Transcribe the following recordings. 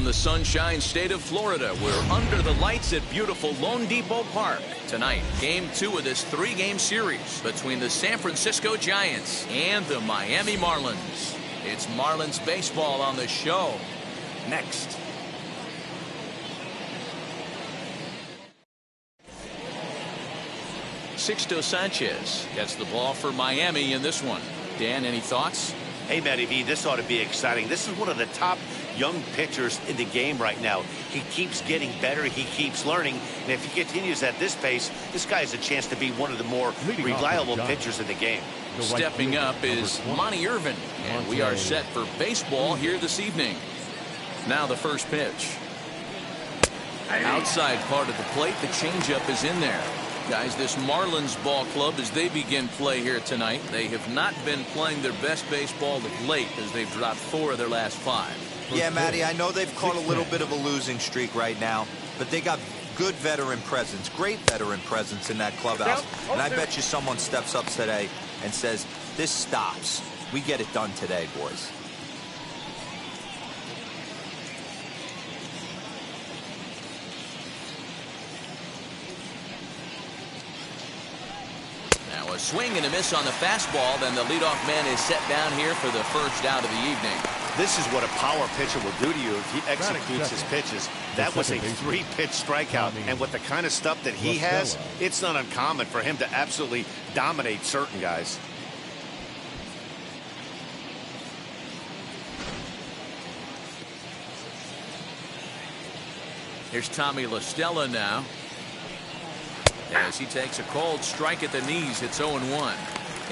From the sunshine state of Florida, we're under the lights at beautiful Lone Depot Park. Tonight, game 2 of this 3-game series between the San Francisco Giants and the Miami Marlins. It's Marlins baseball on the show. Next. Sixto Sanchez gets the ball for Miami in this one. Dan, any thoughts? Hey, Matty V, this ought to be exciting. This is one of the top young pitchers in the game right now. He keeps getting better. He keeps learning. And if he continues at this pace, this guy has a chance to be one of the more reliable pitchers in the game. Stepping up is Monte Irvine. And we are set for baseball here this evening. Now the first pitch. Outside part of the plate, the changeup is in there. Guys, this Marlins ball club, as they begin play here tonight, they have not been playing their best baseball of late as they've dropped 4 of their last 5. Yeah, Matty, I know they've caught a little bit of a losing streak right now, but they got good veteran presence, great veteran presence in that clubhouse. And I bet you someone steps up today and says, this stops. We get it done today, boys. Now a swing and a miss on the fastball. Then the leadoff man is set down here for the first out of the evening. This is what a power pitcher will do to you if he executes his pitches. That was a 3-pitch strikeout, and with the kind of stuff that he has, it's not uncommon for him to absolutely dominate certain guys. Here's Tommy La Stella now. As he takes a cold strike at the knees, it's 0-1.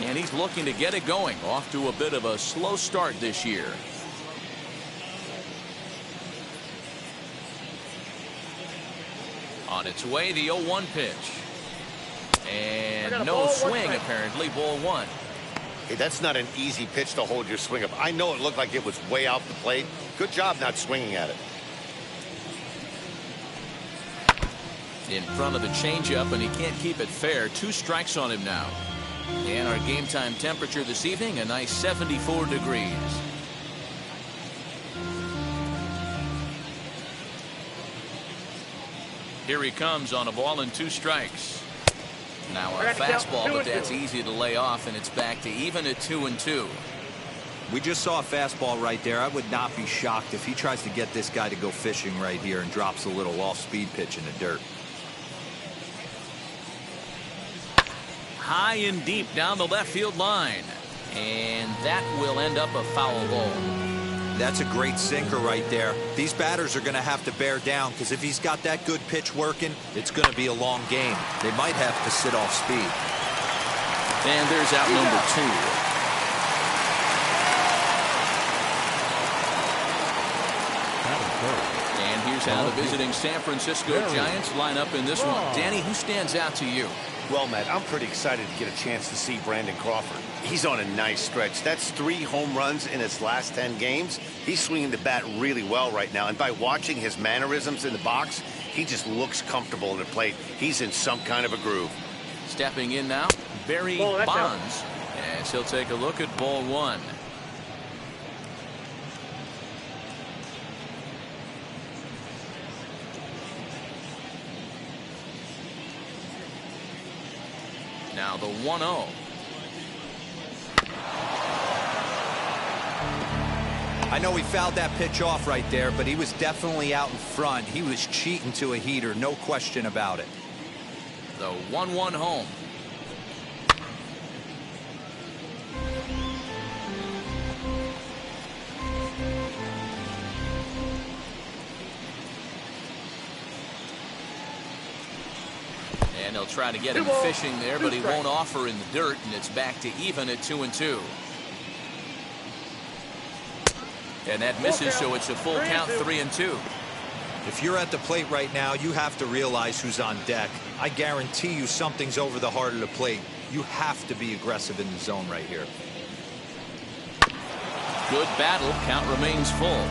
And he's looking to get it going. Off to a bit of a slow start this year. On its way, the 0-1 pitch. And no swing, apparently. Ball 1. Hey, that's not an easy pitch to hold your swing up. I know it looked like it was way off the plate. Good job not swinging at it. In front of the changeup, and he can't keep it fair. 2 strikes on him now. And our game time temperature this evening, a nice 74 degrees. Here he comes on a ball and 2 strikes. Now a fastball, but that's easy to lay off, and it's back to even at 2-2. We just saw a fastball right there. I would not be shocked if he tries to get this guy to go fishing right here and drops a little off-speed pitch in the dirt. High and deep down the left field line. And that will end up a foul ball. That's a great sinker right there. These batters are going to have to bear down, because if he's got that good pitch working, it's going to be a long game. They might have to sit off speed. And there's out number 2. And here's how the visiting San Francisco Giants line up in this one. Danny, who stands out to you? Well, Matt, I'm pretty excited to get a chance to see Brandon Crawford. He's on a nice stretch. That's 3 home runs in his last 10 games. He's swinging the bat really well right now. And by watching his mannerisms in the box, he just looks comfortable in the plate. He's in some kind of a groove. Stepping in now, Barry Bonds. As he'll take a look at ball 1. Now the 1-0. I know he fouled that pitch off right there, but he was definitely out in front. He was cheating to a heater, no question about it. The 1-1 home. And they'll try to get him fishing there, but he won't offer in the dirt, and it's back to even at 2-2. And that misses, so it's a full count, 3-2. If you're at the plate right now, you have to realize who's on deck. I guarantee you something's over the heart of the plate. You have to be aggressive in the zone right here. Good battle. Count remains full.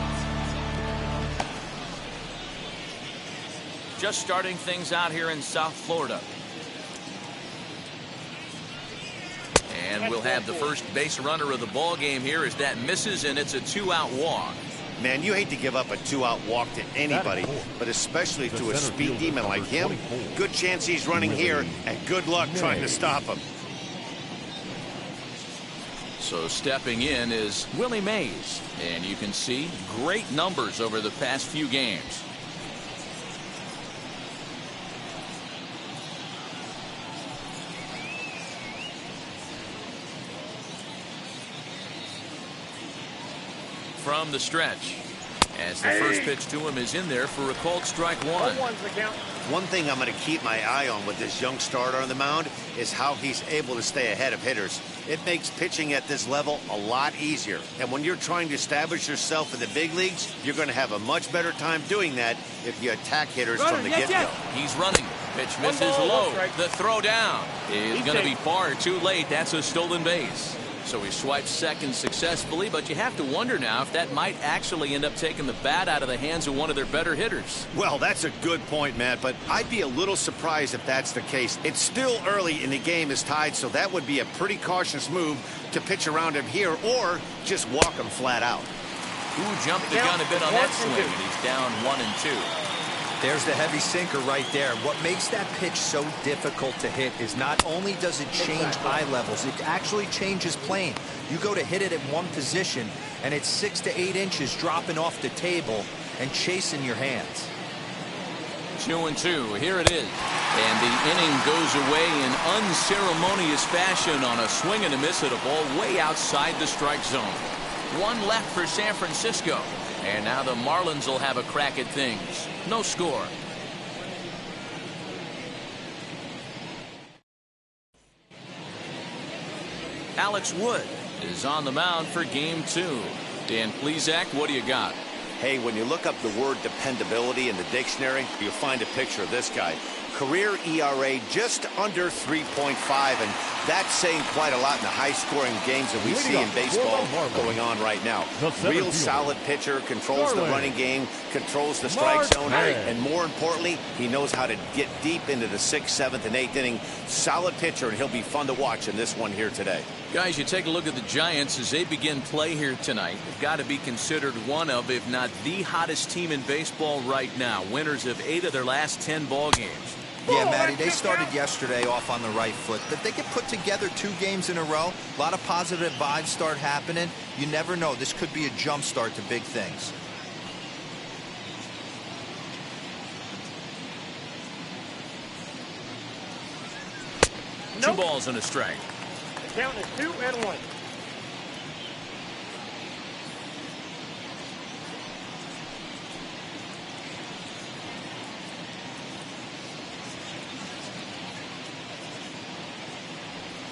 Just starting things out here in South Florida. And we'll have the first base runner of the ball game here as that misses, and it's a 2-out walk. Man, you hate to give up a 2-out walk to anybody, but especially to a speed demon like him. Good chance he's running here, and good luck trying to stop him. So stepping in is Willie Mays, and you can see great numbers over the past few games. From the stretch, as the first pitch to him is in there for a called strike one. One thing I'm going to keep my eye on with this young starter on the mound is how he's able to stay ahead of hitters. It makes pitching at this level a lot easier. And when you're trying to establish yourself in the big leagues, you're going to have a much better time doing that if you attack hitters from the get-go. He's running. Pitch misses low. The throw down is going to be far too late. That's a stolen base. So he swipes second successfully, but you have to wonder now if that might actually end up taking the bat out of the hands of one of their better hitters. Well, that's a good point, Matt, but I'd be a little surprised if that's the case. It's still early and the game is tied, so that would be a pretty cautious move to pitch around him here or just walk him flat out. Who jumped the gun a bit on that swing, and he's down 1-2. There's the heavy sinker right there. What makes that pitch so difficult to hit is not only does it change eye levels, it actually changes plane. You go to hit it in one position, and it's 6 to 8 inches dropping off the table and chasing your hands. 2-2. Here it is. And the inning goes away in unceremonious fashion on a swing and a miss at a ball way outside the strike zone. One left for San Francisco. And now the Marlins will have a crack at things. No score. Alex Wood is on the mound for game 2. Dan Plesac, what do you got? Hey, when you look up the word dependability in the dictionary, you'll find a picture of this guy. Career ERA just under 3.5, and that's saying quite a lot in the high-scoring games that we see in baseball going on right now. Real solid pitcher, controls the running game, controls the strike zone, and more importantly, he knows how to get deep into the 6th, 7th, and 8th inning. Solid pitcher, and he'll be fun to watch in this one here today. Guys, you take a look at the Giants as they begin play here tonight. They've got to be considered one of, if not the hottest team in baseball right now. Winners of 8 of their last 10 ball games. Yeah, Matty, they started yesterday off on the right foot. But they could put together 2 games in a row. A lot of positive vibes start happening. You never know. This could be a jump start to big things. Nope. 2 balls and a strike. The count is 2-1.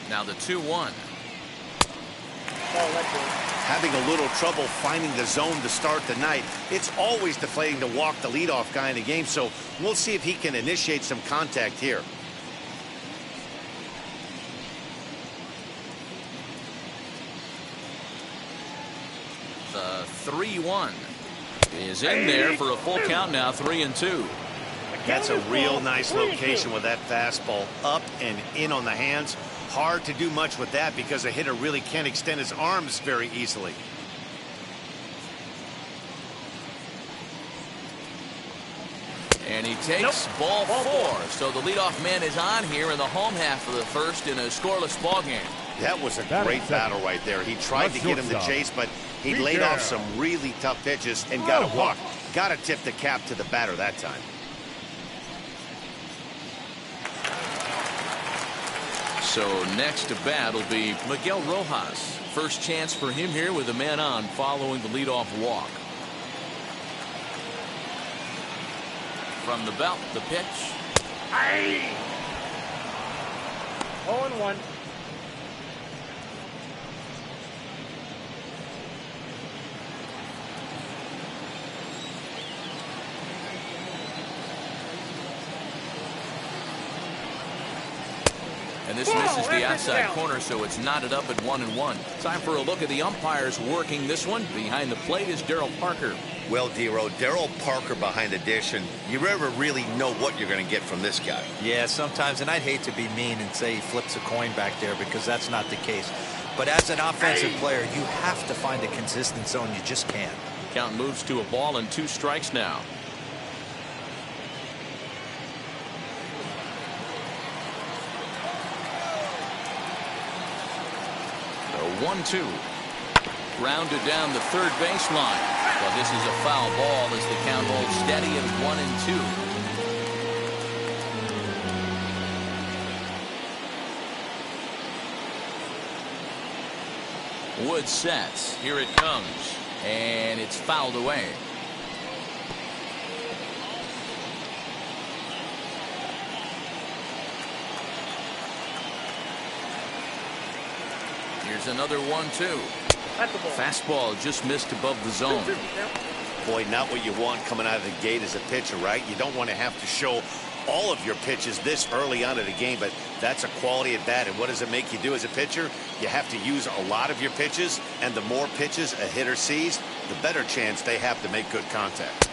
Now the 2-1. Having a little trouble finding the zone to start the night. It's always deflating to walk the leadoff guy in the game, so we'll see if he can initiate some contact here. The 3-1 is in there for a full count now, 3-2. That's a real nice location with that fastball up and in on the hands. Hard to do much with that because a hitter really can't extend his arms very easily. And he takes ball 4. So the leadoff man is on here in the home half of the first in a scoreless ball game. That was a great battle right there. He tried to get him to chase, but he laid off some really tough pitches and got a walk. Got to tip the cap to the batter that time. So next to bat will be Miguel Rojas. First chance for him here with a man on following the leadoff walk. From the belt, the pitch. 0-1. And this misses the outside corner, so it's knotted up at 1-1. Time for a look at the umpires working this one. Behind the plate is Daryl Parker. Well, D-Row, Daryl Parker behind the dish, and you never really know what you're going to get from this guy. Yeah, sometimes, and I'd hate to be mean and say he flips a coin back there because that's not the case. But as an offensive player, you have to find a consistent zone. You just can't. Count moves to a ball and 2 strikes now. The 1-2. Grounded down the third baseline. But this is a foul ball as the count holds steady at 1-2. Wood sets. Here it comes. And it's fouled away. Here's another 1-2. Fastball just missed above the zone. Boy, not what you want coming out of the gate as a pitcher, right? You don't want to have to show all of your pitches this early on in the game, but that's a quality at bat. And what does it make you do as a pitcher? You have to use a lot of your pitches, and the more pitches a hitter sees, the better chance they have to make good contact.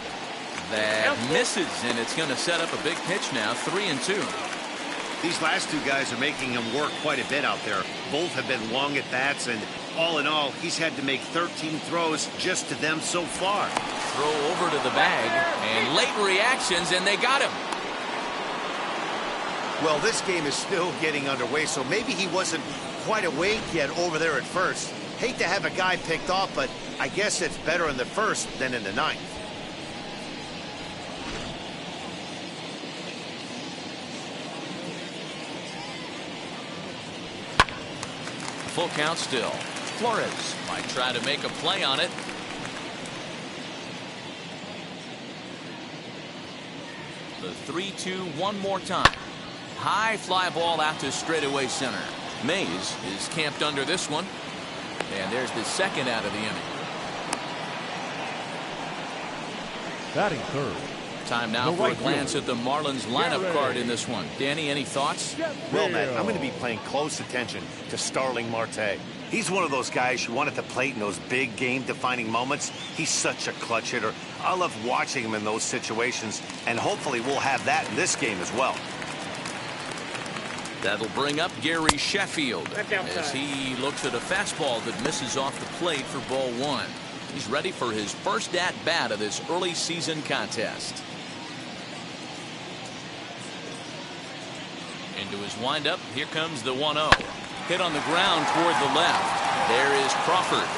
That misses, and it's going to set up a big pitch now. 3-2. These last 2 guys are making him work quite a bit out there. Both have been long at bats, and all in all, he's had to make 13 throws just to them so far. Throw over to the bag, and late reactions, and they got him. Well, this game is still getting underway, so maybe he wasn't quite awake yet over there at first. Hate to have a guy picked off, but I guess it's better in the first than in the ninth. Full count still. Flores might try to make a play on it. The 3-2 one more time. High fly ball out to straightaway center. Mays is camped under this one. And there's the second out of the inning. Batting third. Time now for a glance at the Marlins lineup card in this one. Danny, any thoughts? Well, Matt, I'm going to be paying close attention to Starling Marte. He's one of those guys you want at the plate in those big game-defining moments. He's such a clutch hitter. I love watching him in those situations, and hopefully we'll have that in this game as well. That'll bring up Gary Sheffield as he looks at a fastball that misses off the plate for ball 1. He's ready for his first at-bat of this early season contest. Into his windup, here comes the 1-0. Hit on the ground toward the left. There is Crawford.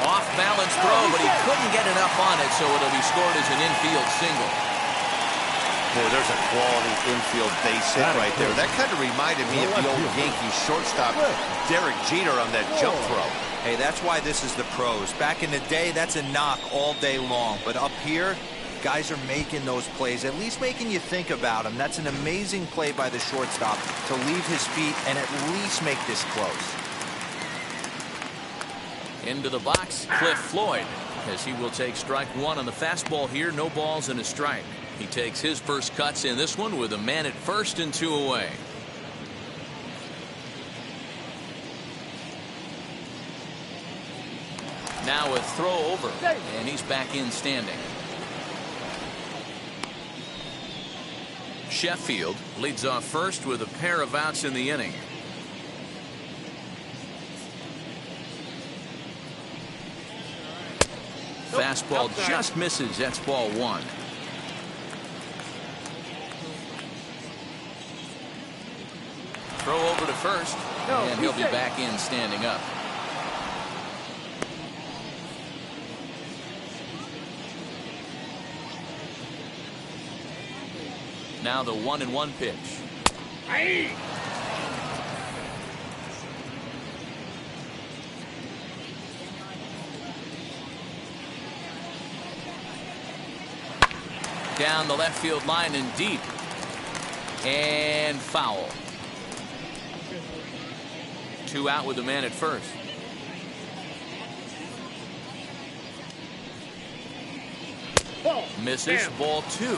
Off balance throw, but he couldn't get enough on it, so it'll be scored as an infield single. Boy, there's a quality infield base hit right there. That kind of reminded me of the old Yankees shortstop Derek Jeter on that jump throw. Hey, that's why this is the pros. Back in the day, that's a knock all day long. But up here, guys are making those plays, at least making you think about them. That's an amazing play by the shortstop to leave his feet and at least make this close. Into the box, Cliff Floyd, as he will take strike 1 on the fastball here. No balls and a strike. He takes his first cuts in this one with a man at first and 2 away. Now a throw over, and he's back in standing. Sheffield leads off first with a pair of outs in the inning. Fastball just misses. That's ball 1. Throw over to first, and he'll be back in standing up. Now the 1-1 pitch. Down the left field line and deep. And foul. 2 out with the man at first. Misses. Ball 2.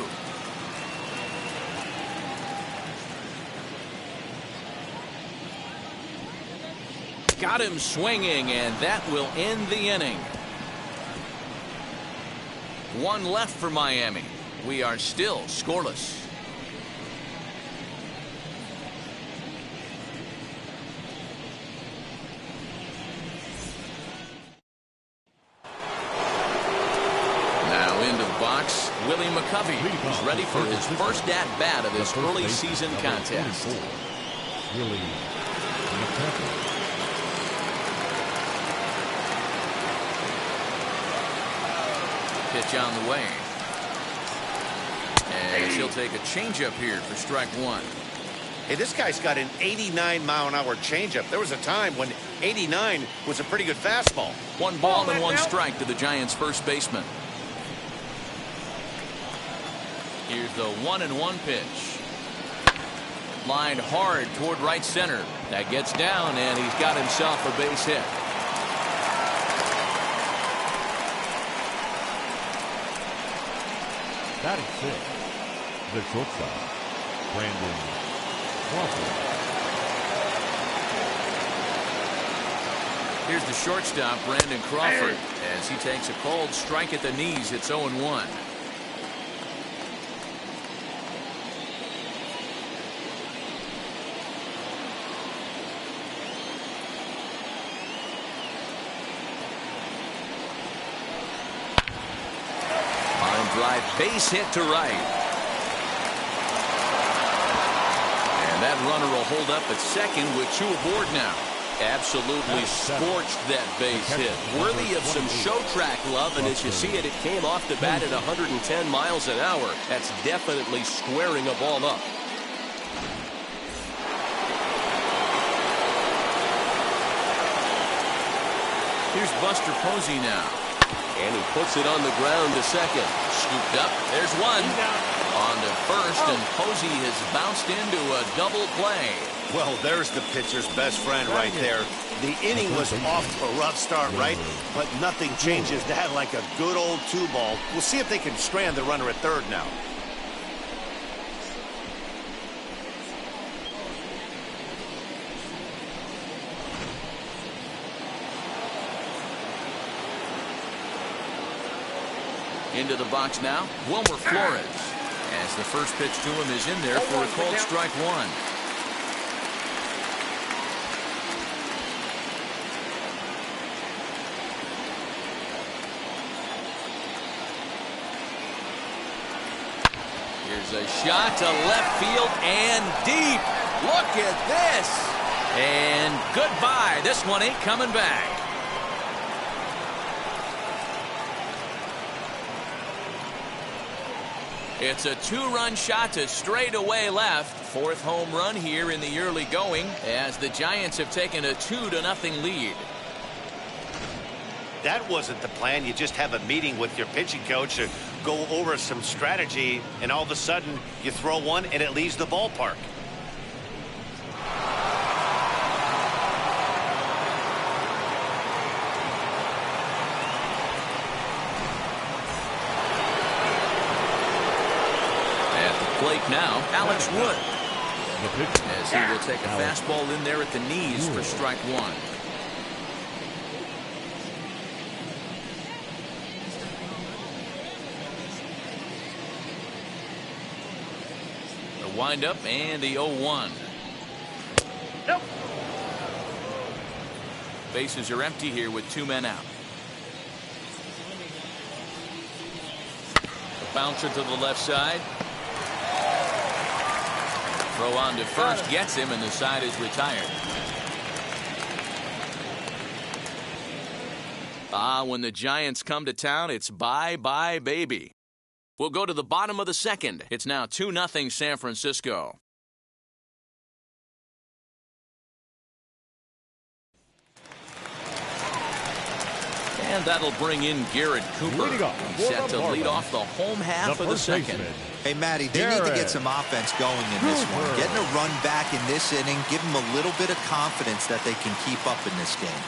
Got him swinging, and that will end the inning. 1 left for Miami. We are still scoreless. box, Willie McCovey, who's ready for his first at-bat of this early season contest. Willie McCovey. Pitch on the way. And he'll take a changeup here for strike one. Hey, this guy's got an 89-mile-an-hour changeup. There was a time when 89 was a pretty good fastball. One ball and one strike to the Giants' first baseman. Here's the 1-1 pitch. Lined hard toward right center. That gets down, and he's got himself a base hit. Batting fifth, the shortstop, Crawford. Here's the shortstop, Brandon Crawford, as he takes a cold strike at the knees. It's 0-1. Drive base hit to right. And that runner will hold up at second with two aboard now. Absolutely scorched that base hit. Worthy of some show track love, and as you see it, it came off the bat at 110 miles an hour. That's definitely squaring a ball up. Here's Buster Posey now. And he puts it on the ground to second. Scooped up. There's one. On to first, and Posey has bounced into a double play. Well, there's the pitcher's best friend right there. The inning was off to a rough start, right? But nothing changes that like a good old two-ball. We'll see if they can strand the runner at third now. Into the box now, Wilmer Flores. As the first pitch to him is in there for a cold strike one. Here's a shot to left field and deep. Look at this. And goodbye. This one ain't coming back. It's a two-run shot to straightaway left. Fourth home run here in the early going as the Giants have taken a 2-0 lead. That wasn't the plan. You just have a meeting with your pitching coach to go over some strategy, and all of a sudden you throw one and it leaves the ballpark. Plate now, Alex Wood, as he will take a fastball in there at the knees for strike one. The windup and the 0-1. Nope. Bases are empty here with two men out. A bouncer to the left side. Throw on to first, gets him, and the side is retired. When the Giants come to town, it's bye-bye, baby. We'll go to the bottom of the second. It's now 2-0 San Francisco. And that'll bring in Garrett Cooper. He's set to lead off the home half of the second. Hey, Matty, they need to get some offense going in this one. Getting a run back in this inning, give them a little bit of confidence that they can keep up in this game.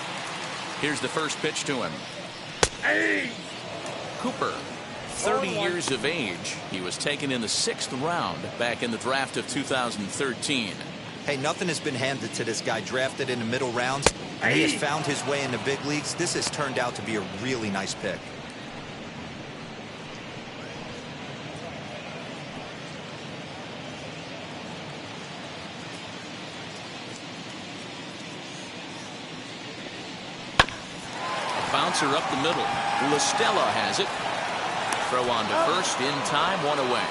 Here's the first pitch to him. Cooper, 30 years of age. He was taken in the 6th round back in the draft of 2013. Hey, nothing has been handed to this guy. Drafted in the middle rounds, and he has found his way in the big leagues. This has turned out to be a really nice pick. A bouncer up the middle. La Stella has it. Throw on to first in time, one away.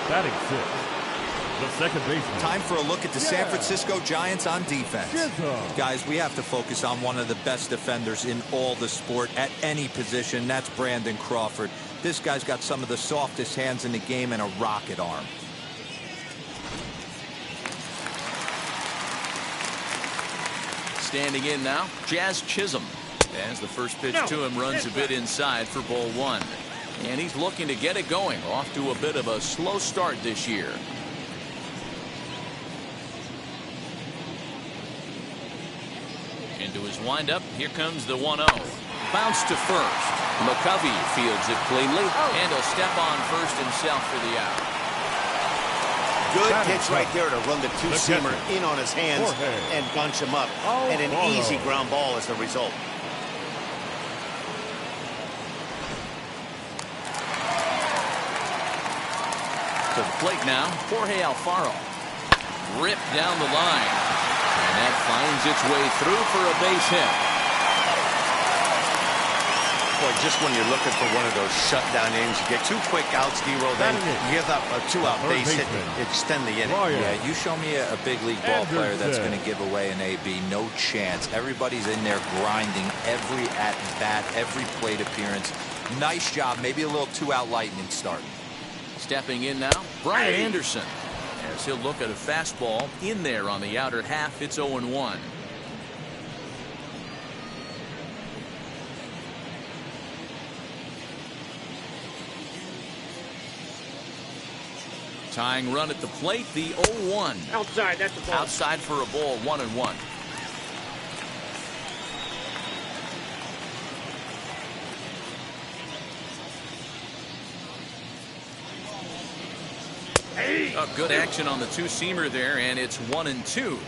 Batting sixth, the second baseman. Time for a look at the San Francisco Giants on defense. Guys, we have to focus on one of the best defenders in all the sport at any position. That's Brandon Crawford. This guy's got some of the softest hands in the game and a rocket arm. Standing in now, Jazz Chisholm. As the first pitch to him runs a bit inside for ball one. And he's looking to get it going. Off to a bit of a slow start this year. Into his windup. Here comes the 1-0. Bounce to first. McCovey fields it cleanly. And he'll step on first himself for the out. Good pitch right there to run the two-seamer in on his hands and bunch him up. And an easy ground ball as the result. To the plate now, Jorge Alfaro. Ripped down the line. And that finds its way through for a base hit. Boy, just when you're looking for one of those shutdown innings, you get 2 quick outs, D-Roll, then you give up a 2-out base hit to extend the inning. Yeah, you show me a big league ball player that's going to give away an AB. No chance. Everybody's in there grinding every at-bat, every plate appearance. Nice job. Maybe a little 2-out lightning start. Stepping in now, Brian Anderson. As he'll look at a fastball in there on the outer half. It's 0-1. Tying run at the plate, the 0-1. Outside, that's the ball. Outside for a ball, 1-1. Good action on the two-seamer there, and it's 1-2.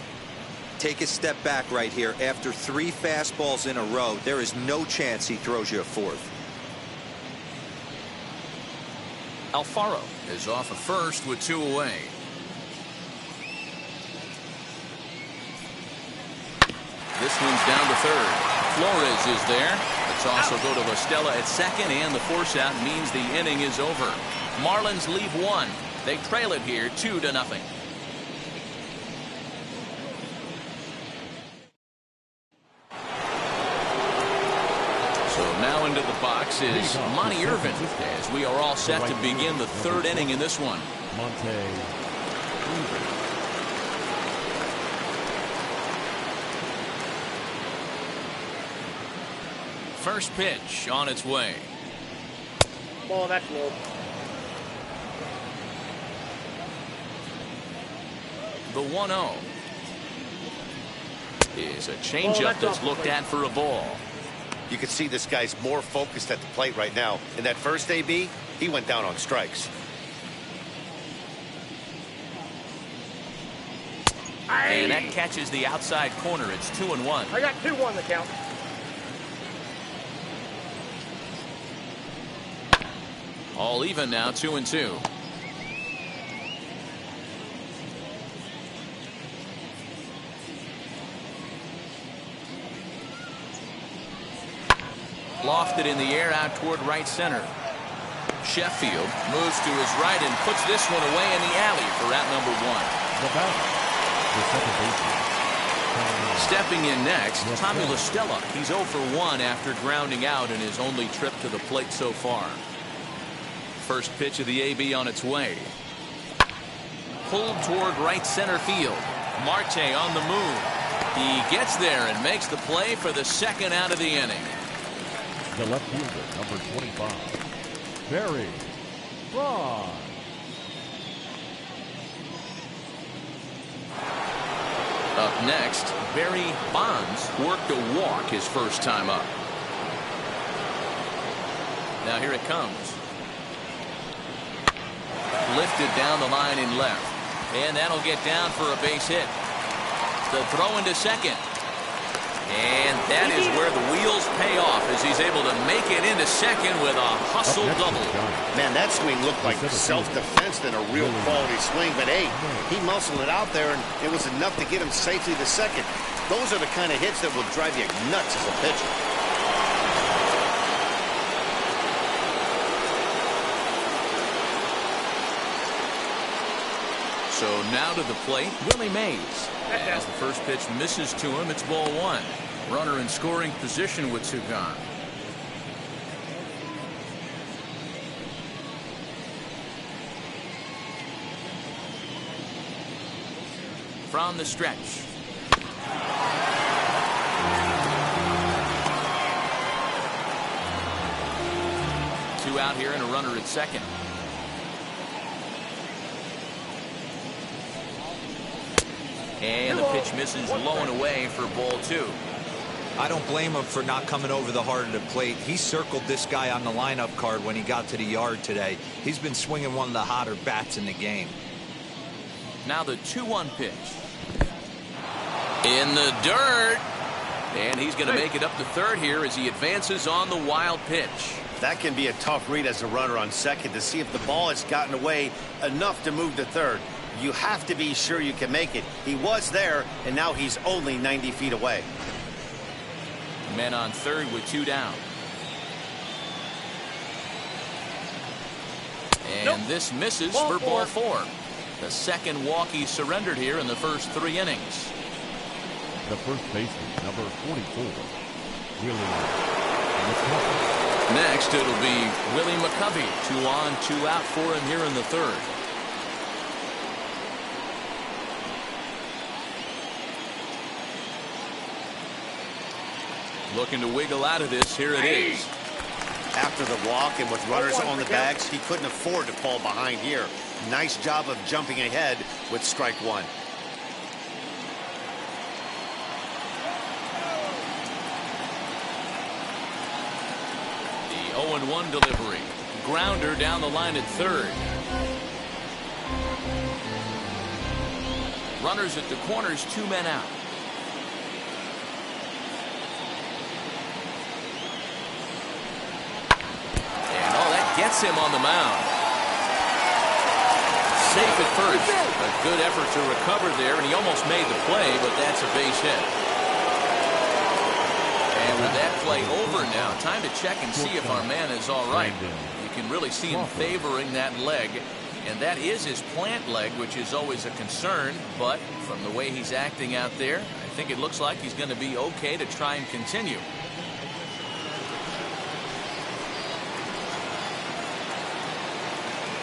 Take a step back right here. After 3 fastballs in a row, there is no chance he throws you a 4th. Alfaro is off of first with 2 away. This one's down to third. Flores is there. Let's also go to La Stella at second, and the force out means the inning is over. Marlins leave 1. They trail it here 2-0. So now into the box is Monte Irvine, as we are all set to begin the 3rd inning in this one. Monte Irvine. First pitch on its way. Ball, that's low. The 1-0 is a changeup that's looked at for a ball. You can see this guy's more focused at the plate right now. In that first AB, he went down on strikes. And that catches the outside corner. It's 2-1. I got 2-1 the count. All even now, 2-2. Lofted in the air out toward right center. Sheffield moves to his right and puts this one away in the alley for out number 1. The batter, the second baseman. Stepping in next, Tommy La Stella. He's 0 for 1 after grounding out in his only trip to the plate so far. First pitch of the AB on its way. Pulled toward right center field. Marte on the move. He gets there and makes the play for the 2nd out of the inning. The left fielder, number 25, Barry Bonds. Up next, Barry Bonds worked a walk his first time up. Now here it comes. Lifted down the line in left. And that'll get down for a base hit. The throw into second. And that is where the wheels pay off as he's able to make it into second with a hustle double. Man, that swing looked like self-defense than a real quality swing. But, hey, he muscled it out there, and it was enough to get him safely to second. Those are the kind of hits that will drive you nuts as a pitcher. So now to the plate, Willie Mays. As the first pitch misses to him, it's ball one. Runner in scoring position with two gone. From the stretch. Two out here and a runner at second. And the pitch misses low and away for ball two. I don't blame him for not coming over the heart of the plate. He circled this guy on the lineup card when he got to the yard today. He's been swinging one of the hotter bats in the game. Now the 2-1 pitch. In the dirt. And he's going to make it up to third here as he advances on the wild pitch. That can be a tough read as a runner on second to see if the ball has gotten away enough to move to third. You have to be sure you can make it. He was there, and now he's only 90 feet away. Men on third with two down. And this misses for ball four. The second walk he surrendered here in the first 3 innings. The first baseman, number 44, Willie Mays. Next, it'll be Willie McCovey. 2 on, 2 out for him here in the third. Looking to wiggle out of this. Here it is. After the walk and with runners on the bags, he couldn't afford to fall behind here. Nice job of jumping ahead with strike one. The 0-1 delivery. Grounder down the line at third. Runners at the corners, 2 men out. And that gets him on the mound. Safe at first. A good effort to recover there, and he almost made the play, but that's a base hit. And with that play over now, time to check and see if our man is all right. You can really see him favoring that leg, and that is his plant leg, which is always a concern. But from the way he's acting out there, I think it looks like he's going to be okay to try and continue.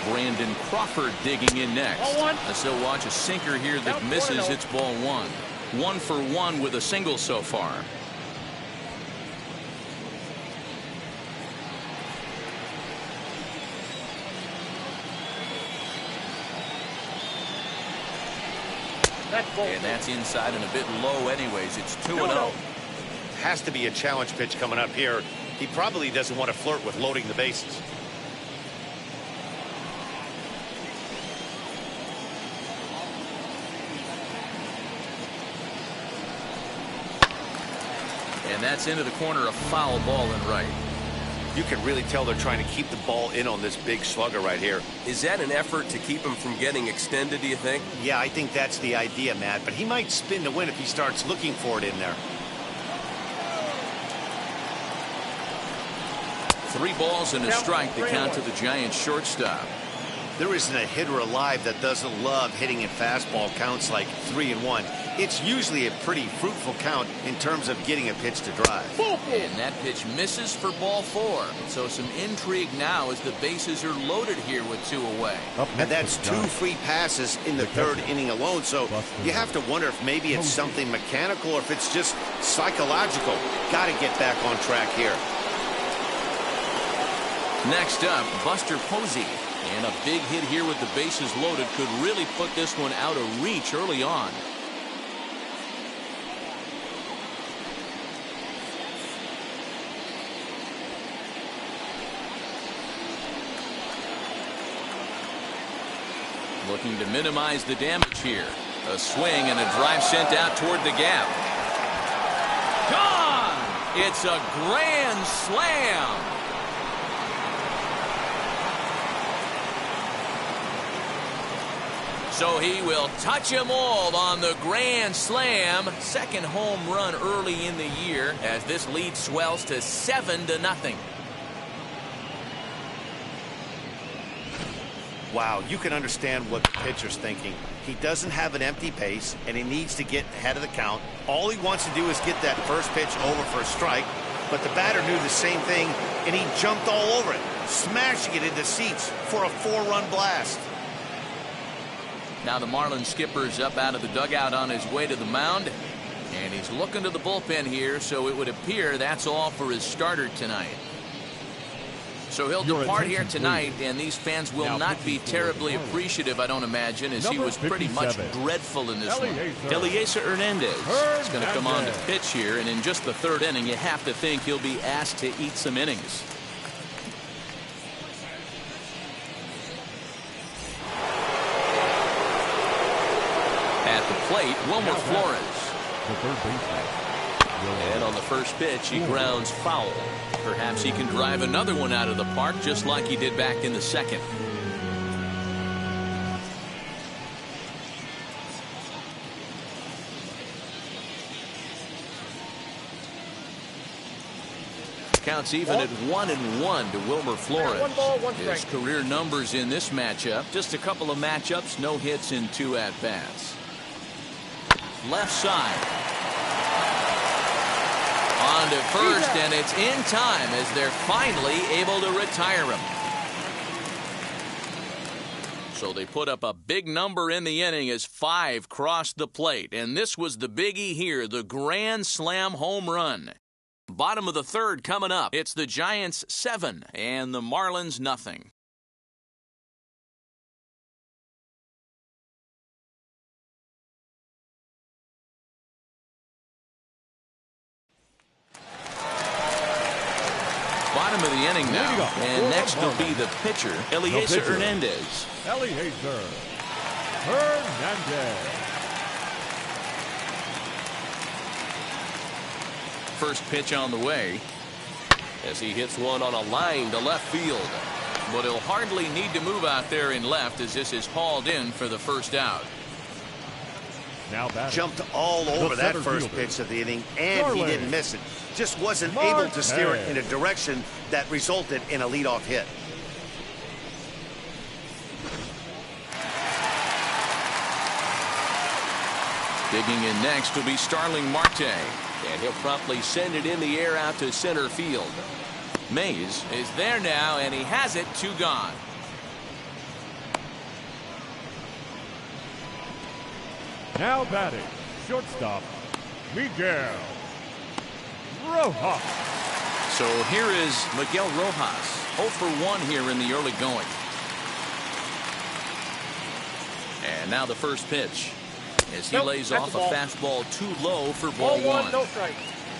Brandon Crawford digging in next. Let's still watch a sinker here that misses. It's ball one. 1 for 1 with a single so far. And that's inside and a bit low anyways. It's 2-0. Has to be a challenge pitch coming up here. He probably doesn't want to flirt with loading the bases. And that's into the corner, a foul ball and right. You can really tell they're trying to keep the ball in on this big slugger right here. Is that an effort to keep him from getting extended, do you think? Yeah, I think that's the idea, Matt. But he might spin to win if he starts looking for it in there. 3 balls and a strike to count to the Giants shortstop. There isn't a hitter alive that doesn't love hitting in fastball counts like 3-1. It's usually a pretty fruitful count in terms of getting a pitch to drive. And that pitch misses for ball 4. So some intrigue now as the bases are loaded here with 2 away. And that's 2 free passes in the 3rd inning alone. So you have to wonder if maybe it's something mechanical or if it's just psychological. Got to get back on track here. Next up, Buster Posey. And a big hit here with the bases loaded could really put this one out of reach early on. Looking to minimize the damage here. A swing and a drive sent out toward the gap. Gone! It's a grand slam. So he will touch them all on the grand slam. 2nd home run early in the year as this lead swells to 7-0. Wow, you can understand what the pitcher's thinking. He doesn't have an empty base, and he needs to get ahead of the count. All he wants to do is get that first pitch over for a strike, but the batter knew the same thing, and he jumped all over it, smashing it into seats for a 4-run blast. Now the Marlins skipper's up out of the dugout on his way to the mound, and he's looking to the bullpen here, so it would appear that's all for his starter tonight. So he'll depart here tonight, and these fans will not be terribly appreciative, I don't imagine, as he was pretty much dreadful in this one. Eliezer Hernandez is going to come on to pitch here, and in just the third inning, you have to think he'll be asked to eat some innings. At the plate, Wilmer Flores. The third baseman. And on the first pitch, he grounds foul. Perhaps he can drive another one out of the park just like he did back in the second. Counts even at 1-1 to Wilmer Flores. 1 ball, 1 strike. His career numbers in this matchup, just a couple of matchups, no hits in 2 at-bats. Left side. On to first, and it's in time as they're finally able to retire him. So they put up a big number in the inning as 5 crossed the plate, and this was the biggie here, the grand slam home run. Bottom of the third coming up. It's the Giants 7 and the Marlins nothing. Bottom of the inning now, and next will be the pitcher, Eliezer Hernandez. Eliezer Hernandez. First pitch on the way as he hits one on a line to left field. But he'll hardly need to move out there in left as this is hauled in for the first out. Now jumped all over that first pitch of the inning, and he didn't miss it. Just wasn't able to steer it in a direction that resulted in a leadoff hit. Digging in next will be Starling Marte, and he'll promptly send it in the air out to center field. Mays is there now, and he has it, 2 gone. Now batting, shortstop, Miguel Rojas. So here is Miguel Rojas, 0 for 1 here in the early going. And now the first pitch as he lays off a fastball too low for ball 1. No strike.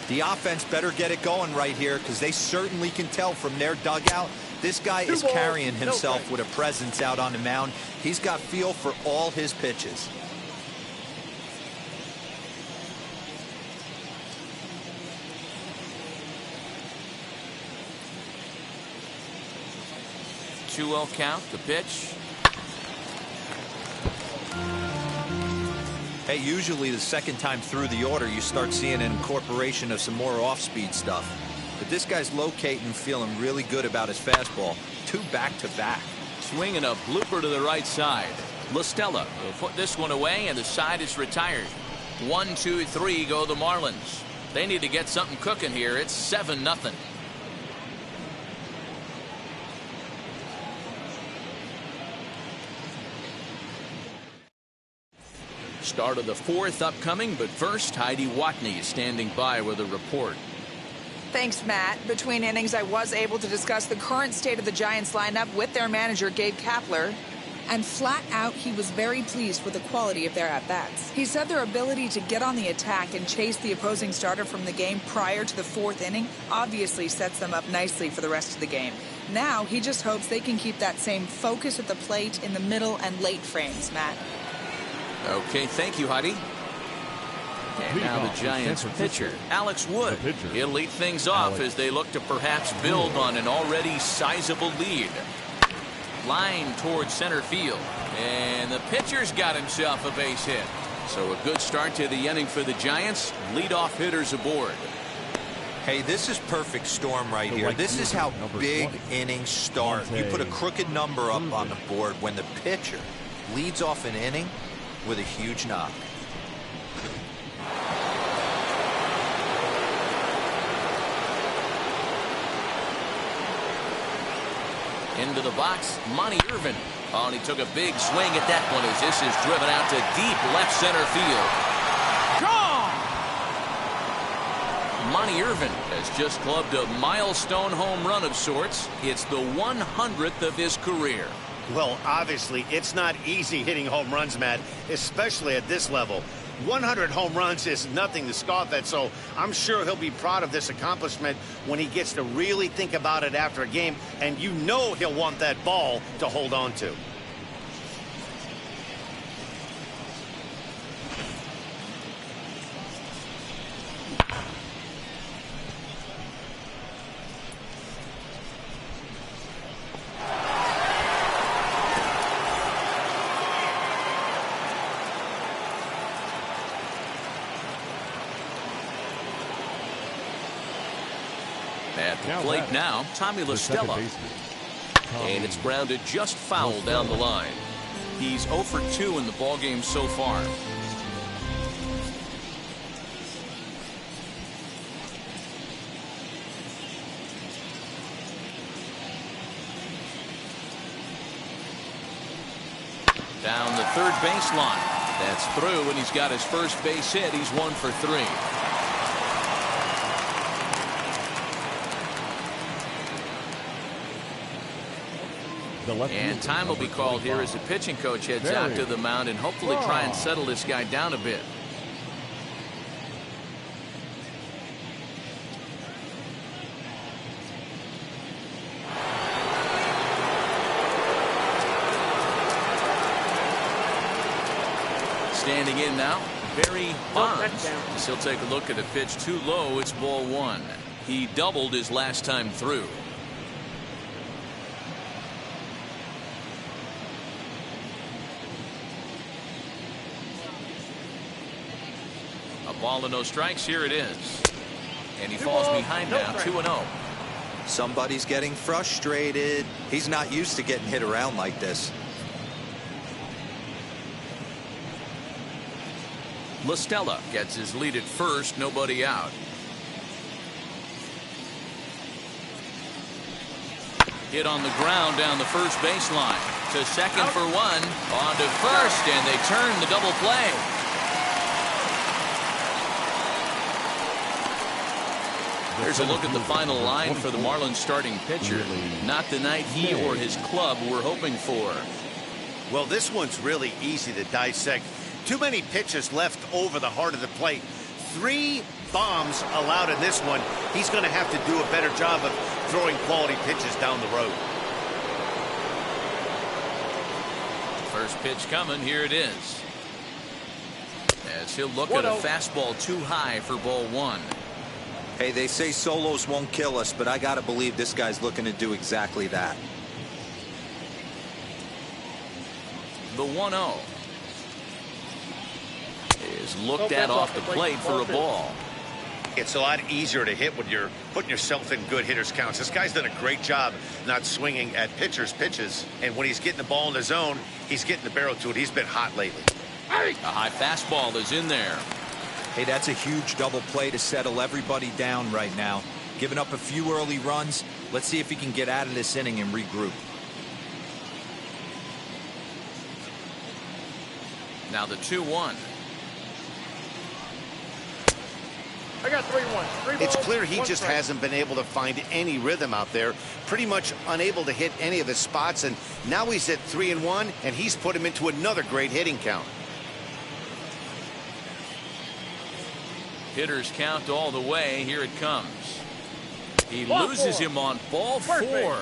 The offense better get it going right here because they certainly can tell from their dugout. This guy is carrying himself with a presence out on the mound. He's got feel for all his pitches. Two-0 count, the pitch. Hey, usually the second time through the order, you start seeing an incorporation of some more off-speed stuff. But this guy's locating, feeling really good about his fastball. 2 back-to-back. Swinging a blooper to the right side. LaStella will put this one away, and the side is retired. 1, 2, 3 go the Marlins. They need to get something cooking here. It's 7-0. Start of the 4th upcoming, but first, Heidi Watney standing by with a report. Thanks, Matt. Between innings, I was able to discuss the current state of the Giants lineup with their manager, Gabe Kapler. And flat out, he was very pleased with the quality of their at-bats. He said their ability to get on the attack and chase the opposing starter from the game prior to the 4th inning obviously sets them up nicely for the rest of the game. Now, he just hopes they can keep that same focus at the plate in the middle and late frames, Matt. Okay, thank you, Heidi. And now the Giants pitcher, Alex Wood. He'll lead things off as they look to perhaps build on an already sizable lead. Line towards center field. And the pitcher's got himself a base hit. So a good start to the inning for the Giants. Leadoff hitters aboard. Hey, this is perfect storm right here. This is how big innings start. You put a crooked number up on the board when the pitcher leads off an inning with a huge knock. Into the box, Monte Irvine. Oh, and he took a big swing at that one as this is driven out to deep left center field. Gone! Monte Irvine has just clubbed a milestone home run of sorts. It's the 100th of his career. Well, obviously, it's not easy hitting home runs, Matt, especially at this level. 100 home runs is nothing to scoff at, so I'm sure he'll be proud of this accomplishment when he gets to really think about it after a game, and you know he'll want that ball to hold on to. At the plate now, Tommy LaStella. And it's grounded just foul down the line. He's 0 for 2 in the ballgame so far. Down the third baseline. That's through, and he's got his first base hit. He's 1 for 3. And time will be called here as the pitching coach heads out to the mound and hopefully try and settle this guy down a bit. Standing in now, Barry Bonds. He'll take a look at a pitch too low. It's ball 1. He doubled his last time through. Ball and no strikes. Here it is. And he falls behind now, 2-0. Somebody's getting frustrated. He's not used to getting hit around like this. LaStella gets his lead at first, nobody out. Hit on the ground down the first baseline. To second for 1. On to first, and they turn the double play. Here's a look at the final line for the Marlins starting pitcher. Not the night he or his club were hoping for. Well, this one's really easy to dissect. Too many pitches left over the heart of the plate. 3 bombs allowed in this one. He's going to have to do a better job of throwing quality pitches down the road. First pitch coming. Here it is. As he'll look at a fastball too high for ball 1. Hey, they say solos won't kill us, but I got to believe this guy's looking to do exactly that. The 1-0 is looked at off the plate for a ball. It's a lot easier to hit when you're putting yourself in good hitters counts. This guy's done a great job not swinging at pitchers' pitches. And when he's getting the ball in the zone, he's getting the barrel to it. He's been hot lately. A high fastball is in there. Hey, that's a huge double play to settle everybody down right now. Giving up a few early runs. Let's see if he can get out of this inning and regroup. Now the 2-1. I got 3-1. It's clear he just hasn't been able to find any rhythm out there. Pretty much unable to hit any of his spots. And now he's at 3-1, and he's put him into another great hitting count. Hitters count all the way. Here it comes. He loses him on ball 4.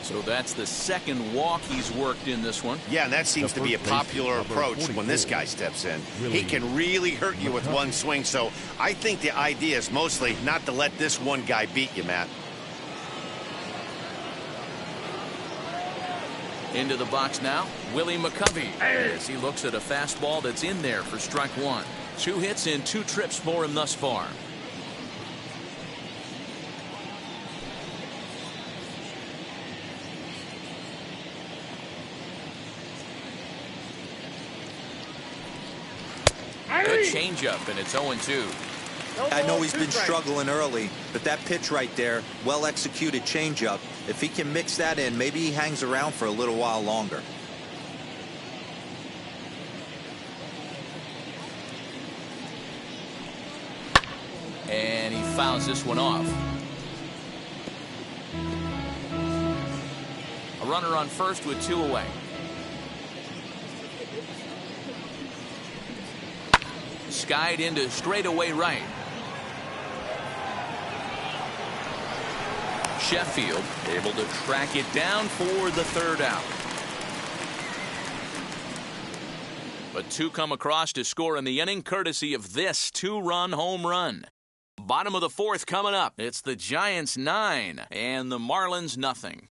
So that's the second walk he's worked in this one. Yeah, and that seems to be a popular approach when this guy steps in. He can really hurt you with one swing, so I think the idea is mostly not to let this one guy beat you, Matt. Into the box now, Willie McCovey, as he looks at a fastball that's in there for strike 1. 2 hits in 2 trips for him thus far. changeup, and it's 0-2. I know he's been struggling early, but that pitch right there, well-executed changeup, if he can mix that in, maybe he hangs around for a little while longer. And he fouls this one off. A runner on first with 2 away. Skied into straightaway right. Sheffield able to track it down for the 3rd out. But 2 come across to score in the inning, courtesy of this 2-run home run. Bottom of the 4th coming up. It's the Giants 9 and the Marlins nothing.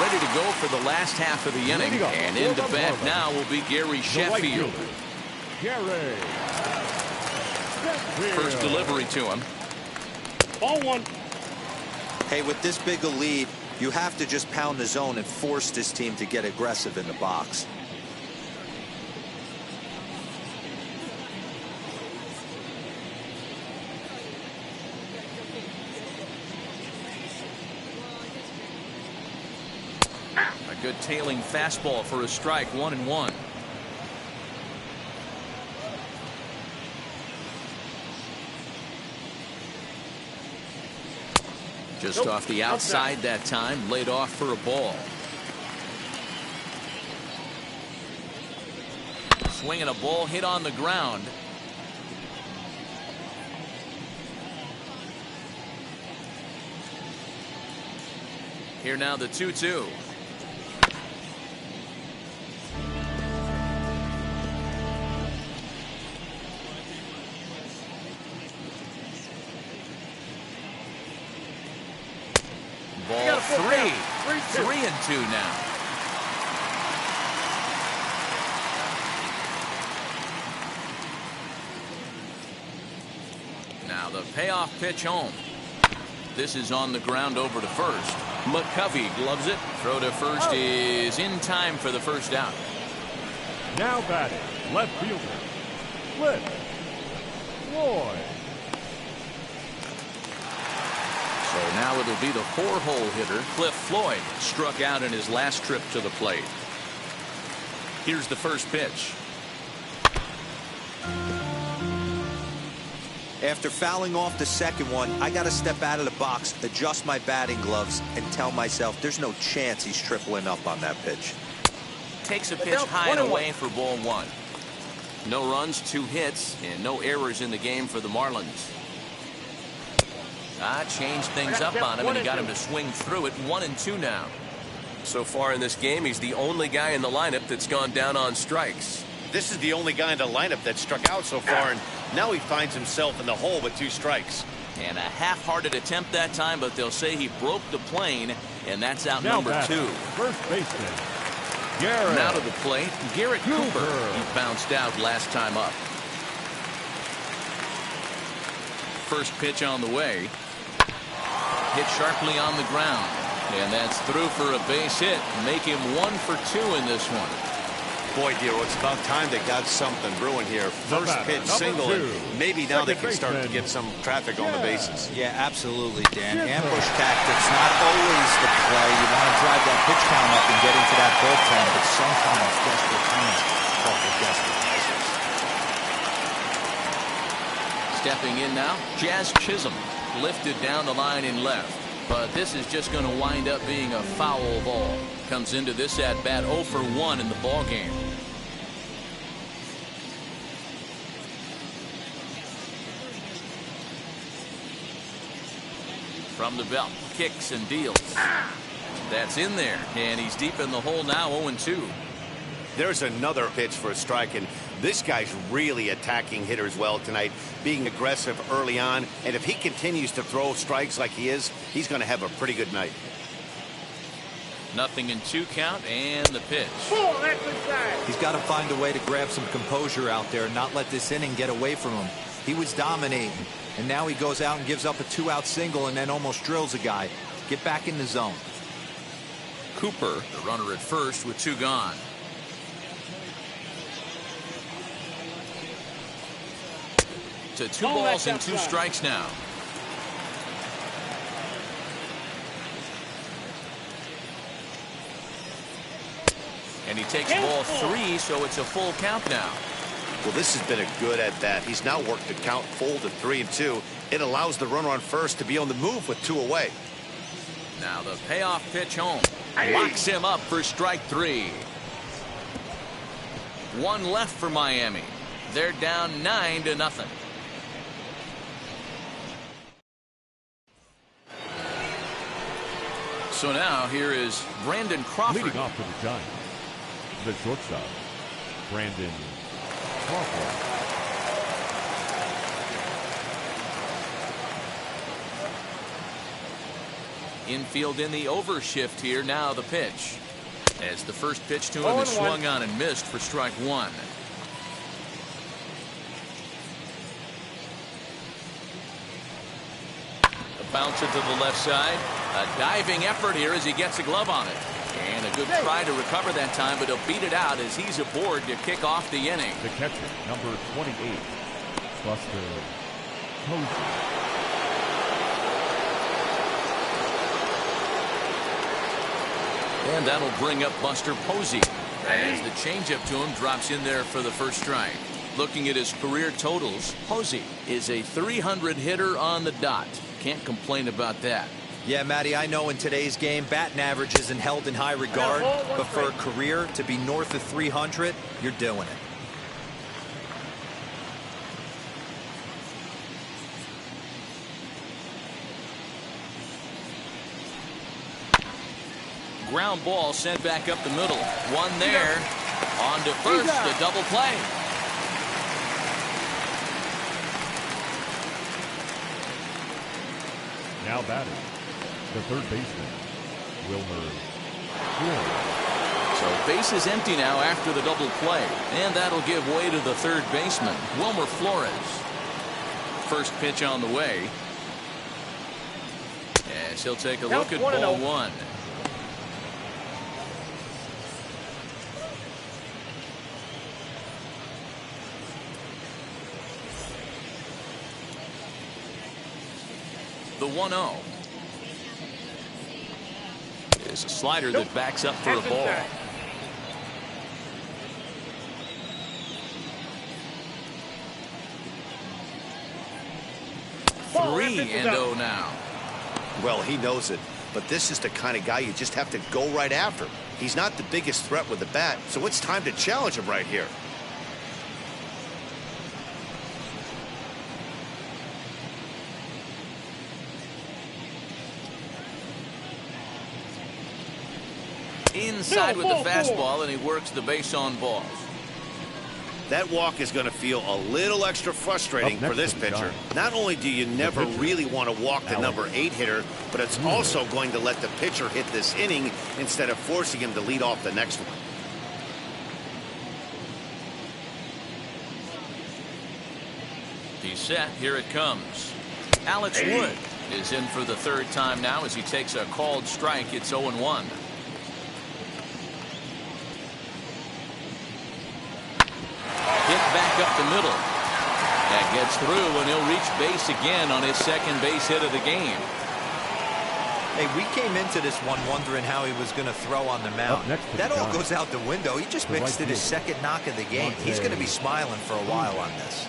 Ready to go for the last half of the inning, and into bat now will be Gary Sheffield. First delivery to him. Ball 1. Hey, with this big a lead, you have to just pound the zone and force this team to get aggressive in the box. A good tailing fastball for a strike, 1-1. Just off the outside that time, laid off for a ball. Swinging a ball hit on the ground. Here now the 2-2. Ball 3. 3-2 now. Now the payoff pitch home. This is on the ground over to first. McCovey gloves it. Throw to first is in time for the 1st out. Now batting, left fielder, Cliff Floyd. So now it'll be the 4-hole hitter, Cliff Floyd, struck out in his last trip to the plate. Here's the first pitch. After fouling off the second one, I got to step out of the box, adjust my batting gloves, and tell myself there's no chance he's tripling up on that pitch. Takes a pitch high and away for ball 1. No runs, 2 hits, and no errors in the game for the Marlins. Changed things up on him, and he got him to swing through it. 1-2 now. So far in this game, he's the only guy in the lineup that's gone down on strikes. This is the only guy in the lineup that struck out so far, and now he finds himself in the hole with 2 strikes. And a half-hearted attempt that time, but they'll say he broke the plane, and that's out number 2. First baseman, Garrett. Now to the plate, Garrett Cooper. He bounced out last time up. First pitch on the way. Hit sharply on the ground. And that's through for a base hit. Make him 1 for 2 in this one. Boy, Dero, it's about time they got something brewing here. First pitch single, and maybe now they can start to get some traffic on the bases. Yeah, absolutely, Dan. Ambush tactics, not always the play. You want to drive that pitch count up and get into that bullpen, but sometimes desperate times call for desperate measures. Stepping in now, Jazz Chisholm. Lifted down the line in left. But this is just going to wind up being a foul ball. Comes into this at bat 0 for 1 in the ball game. From the belt, kicks and deals. That's in there, and he's deep in the hole now, 0-2. There's another pitch for a strike, and this guy's really attacking hitters well tonight, being aggressive early on, and if he continues to throw strikes like he is, he's going to have a pretty good night. 0-2 count, and the pitch. He's got to find a way to grab some composure out there and not let this inning get away from him. He was dominating, and now he goes out and gives up a 2-out single and then almost drills a guy. Get back in the zone. Cooper, the runner at first with 2 gone. To 2 balls and 2 strikes now. And he takes ball 3, so it's a full count now. Well, this has been a good at-bat. He's now worked the count full to 3-2. It allows the runner on first to be on the move with 2 away. Now the payoff pitch home. Locks him up for strike 3. 1 left for Miami. They're down 9-0. So now here is Brandon Crawford. Leading off for the Giants, the shortstop, Brandon Crawford. Infield in the overshift here. Now the pitch. As the first pitch to him is swung on and missed for strike 1. A bouncer to the left side. A diving effort here as he gets a glove on it. And a good try to recover that time, but he'll beat it out as he's aboard to kick off the inning. The catcher, number 28, Buster Posey. And that'll bring up Buster Posey as the changeup to him drops in there for the first strike. Looking at his career totals, Posey is a 300 hitter on the dot. Can't complain about that. Yeah, Matty, I know in today's game, batting average isn't held in high regard, but for a career to be north of 300, you're doing it. Ground ball sent back up the middle. 1 there. On to first, the double play. Now batting, the third baseman, Wilmer Flores. So base is empty now after the double play. And that'll give way to the third baseman, Wilmer Flores. First pitch on the way. As he'll take a look at ball 1. The 1-0 is a slider that backs up for a ball. 3-0 now. Well, he knows it, but this is the kind of guy you just have to go right after. He's not the biggest threat with the bat, so it's time to challenge him right here. Inside with the fastball, and he works the base on balls. That walk is going to feel a little extra frustrating for this pitcher. Not only do you never really want to walk the number 8 hitter, but it's also going to let the pitcher hit this inning instead of forcing him to lead off the next one. He's set. Here it comes. Alex Wood is in for the 3rd time now as he takes a called strike. It's 0-1. Hit back up the middle. That gets through, and he'll reach base again on his 2nd base hit of the game. Hey, we came into this one wondering how he was going to throw on the mound. That all goes out the window. He just mixed it his 2nd knock of the game. He's going to be smiling for a while on this.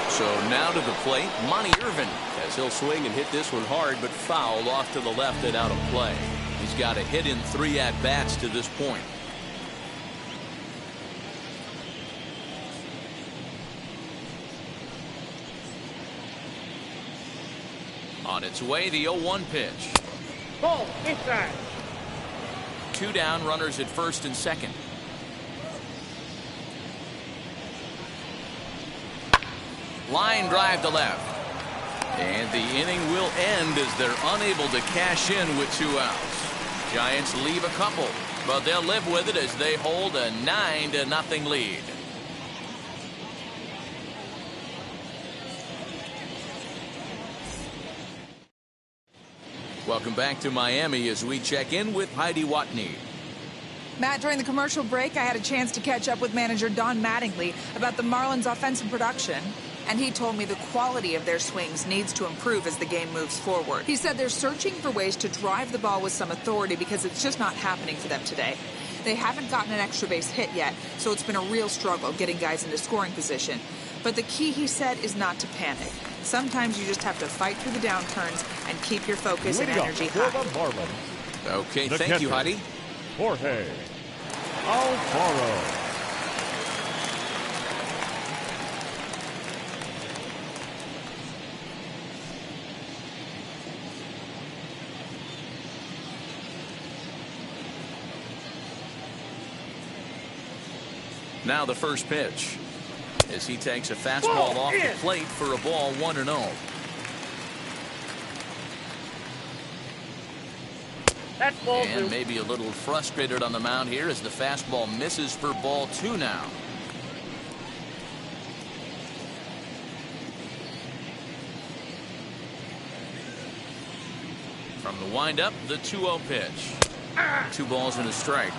So now to the plate, Monte Irvine, as he'll swing and hit this one hard, but fouled off to the left and out of play. He's got a hit in 3 at-bats to this point. On its way, the 0-1 pitch. Ball, inside. 2 down, runners at first and second. Line drive to left. And the inning will end as they're unable to cash in with 2 outs. Giants leave a couple, but they'll live with it as they hold a 9-0 lead. Welcome back to Miami as we check in with Heidi Watney. Matt, during the commercial break, I had a chance to catch up with manager Don Mattingly about the Marlins' offensive production. And he told me the quality of their swings needs to improve as the game moves forward. He said they're searching for ways to drive the ball with some authority because it's just not happening for them today. They haven't gotten an extra base hit yet, so it's been a real struggle getting guys into scoring position. But the key, he said, is not to panic. Sometimes you just have to fight through the downturns and keep your focus and energy high. Okay, thank you, Heidi. Jorge Alfaro. Now the first pitch as he takes a fastball off the plate for a ball 1-0. That's ball And 2. maybe a little frustrated on the mound here as the fastball misses for ball 2 now. From the windup, the 2-0 pitch. 2 balls and a strike.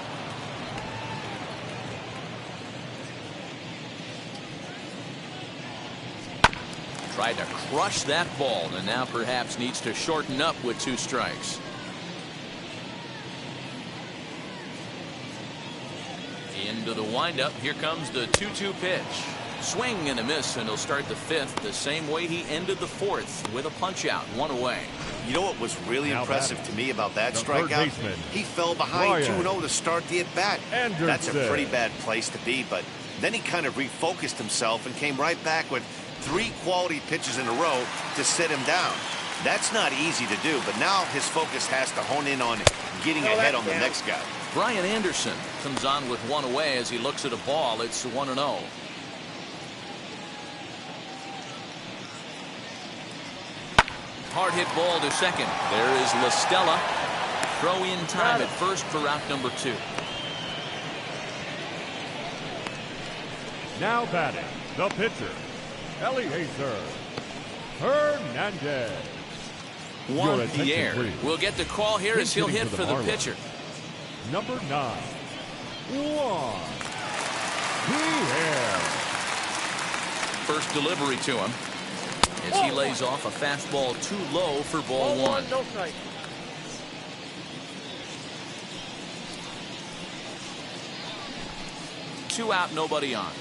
Tried to crush that ball and now perhaps needs to shorten up with 2 strikes. Into the windup. Here comes the 2-2 pitch. Swing and a miss, and he'll start the 5th the same way he ended the 4th with a punch out, 1 away. You know what was really Now impressive batting, to me about that the strikeout? third baseman, He fell behind Ryan 2-0 to start the at-bat. That's a pretty bad place to be, but then he kind of refocused himself and came right back with 3 quality pitches in a row to sit him down. That's not easy to do, but now his focus has to hone in on getting ahead on the next guy. Brian Anderson comes on with 1 away as he looks at a ball. It's 1-0. Hard hit ball to second. There is La Stella. Throw in time at first for out number 2. Now batting, the pitcher, Eliezer Hernandez. Juan Pierre will get the call here as he'll hit for the pitcher. Number 9, Juan Pierre. First delivery to him as he lays off a fastball too low for ball 1. No strike. Two out, nobody on.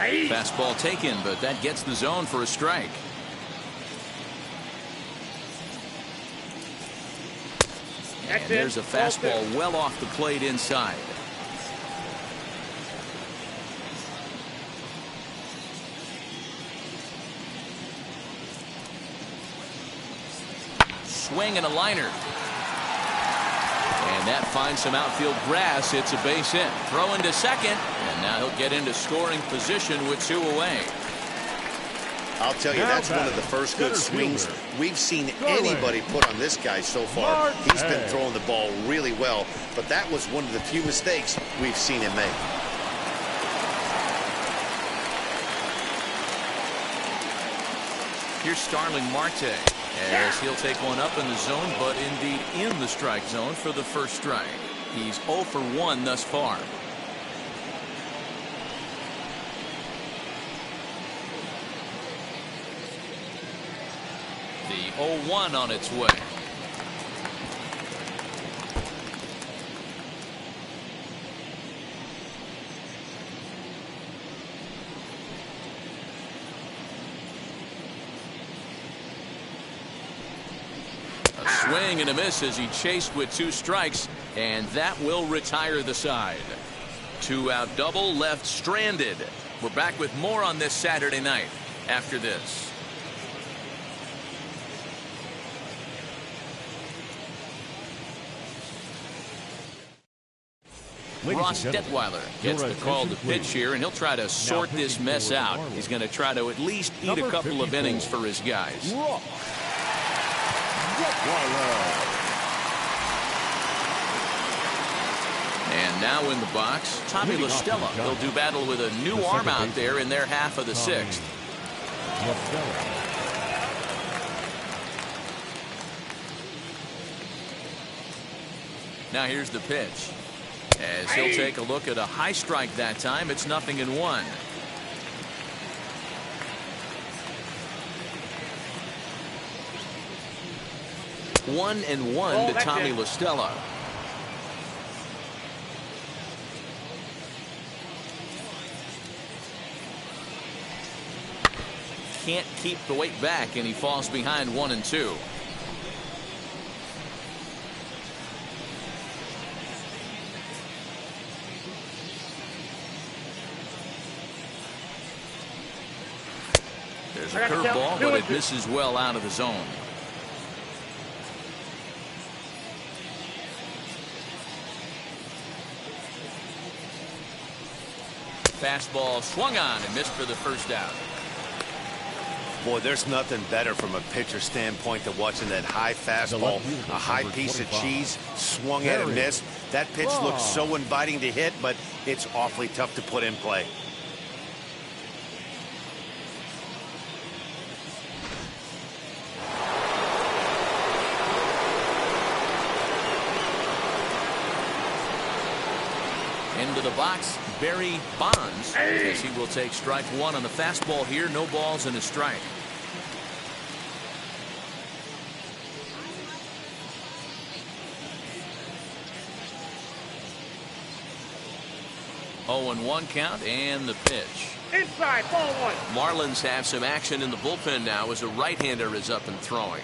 Fastball taken, but that gets the zone for a strike. And there's a fastball well off the plate inside. Swing and a liner. And that finds some outfield grass. It's a base hit. Throw into second. And now he'll get into scoring position with 2 away. I'll tell you, that's one of the first good swings we've seen anybody put on this guy so far. He's been throwing the ball really well, but that was one of the few mistakes we've seen him make. Here's Starling Marte as he'll take one up in the zone, but indeed in the strike zone for the first strike. He's 0 for 1 thus far. The 0-1 on its way. A swing and a miss as he chased with 2 strikes, and that will retire the side. 2 out double left stranded. We're back with more on this Saturday night after this. Ross Detweiler gets the call to pitch here, and he'll try to sort this mess out. He's going to try to at least eat a couple of innings for his guys. And Now in the box, Tommy La Stella. They'll do battle with a new arm out there in their half of the sixth. Now here's the pitch. As he'll take a look at a high strike that time, it's 0-1. One and one to Tommy La Stella. Can't keep the weight back, and he falls behind 1-2. There's a curveball, but it misses well out of the zone. Fastball swung on and missed for the first out. Boy, there's nothing better from a pitcher standpoint than watching that high fastball, a high piece of cheese, swung at and missed. That pitch looks so inviting to hit, but it's awfully tough to put in play. Into the box, Barry Bonds, as he will take strike one on the fastball here. No balls and a strike. Oh, and 1 count, and the pitch. Inside, ball one. Marlins have some action in the bullpen now as a right-hander is up and throwing.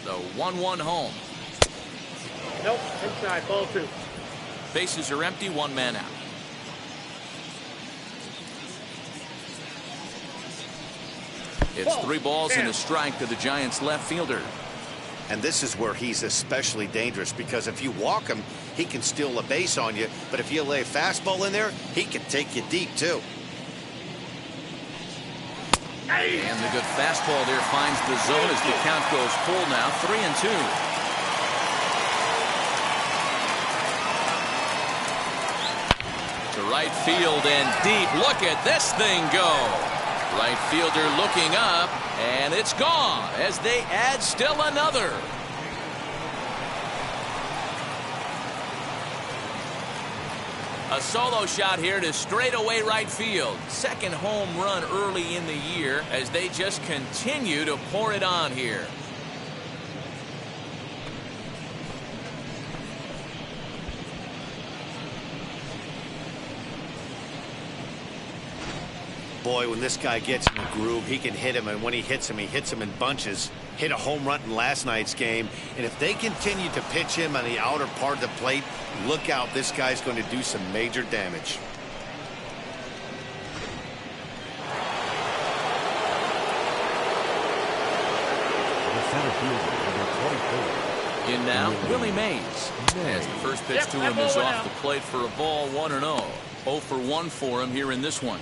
The 1-1 home. Nope, inside, ball two. Bases are empty, 1 man out. It's 3 balls and a strike to the Giants left fielder. And this is where he's especially dangerous, because if you walk him, he can steal a base on you. But if you lay a fastball in there, he can take you deep, too. And the good fastball there finds the zone as the count goes full now, 3-2. To right field and deep. Look at this thing go. Right fielder looking up, and it's gone as they add still another. A solo shot here to straightaway right field. Second home run early in the year as they just continue to pour it on here. Boy, when this guy gets in a groove, he can hit him, and when he hits him in bunches. Hit a home run in last night's game, and if they continue to pitch him on the outer part of the plate, look out, this guy's going to do some major damage. In now, Willie Mays. As the first pitch to him is off the plate for a ball, 1-0. 0 for 1 for him here in this one.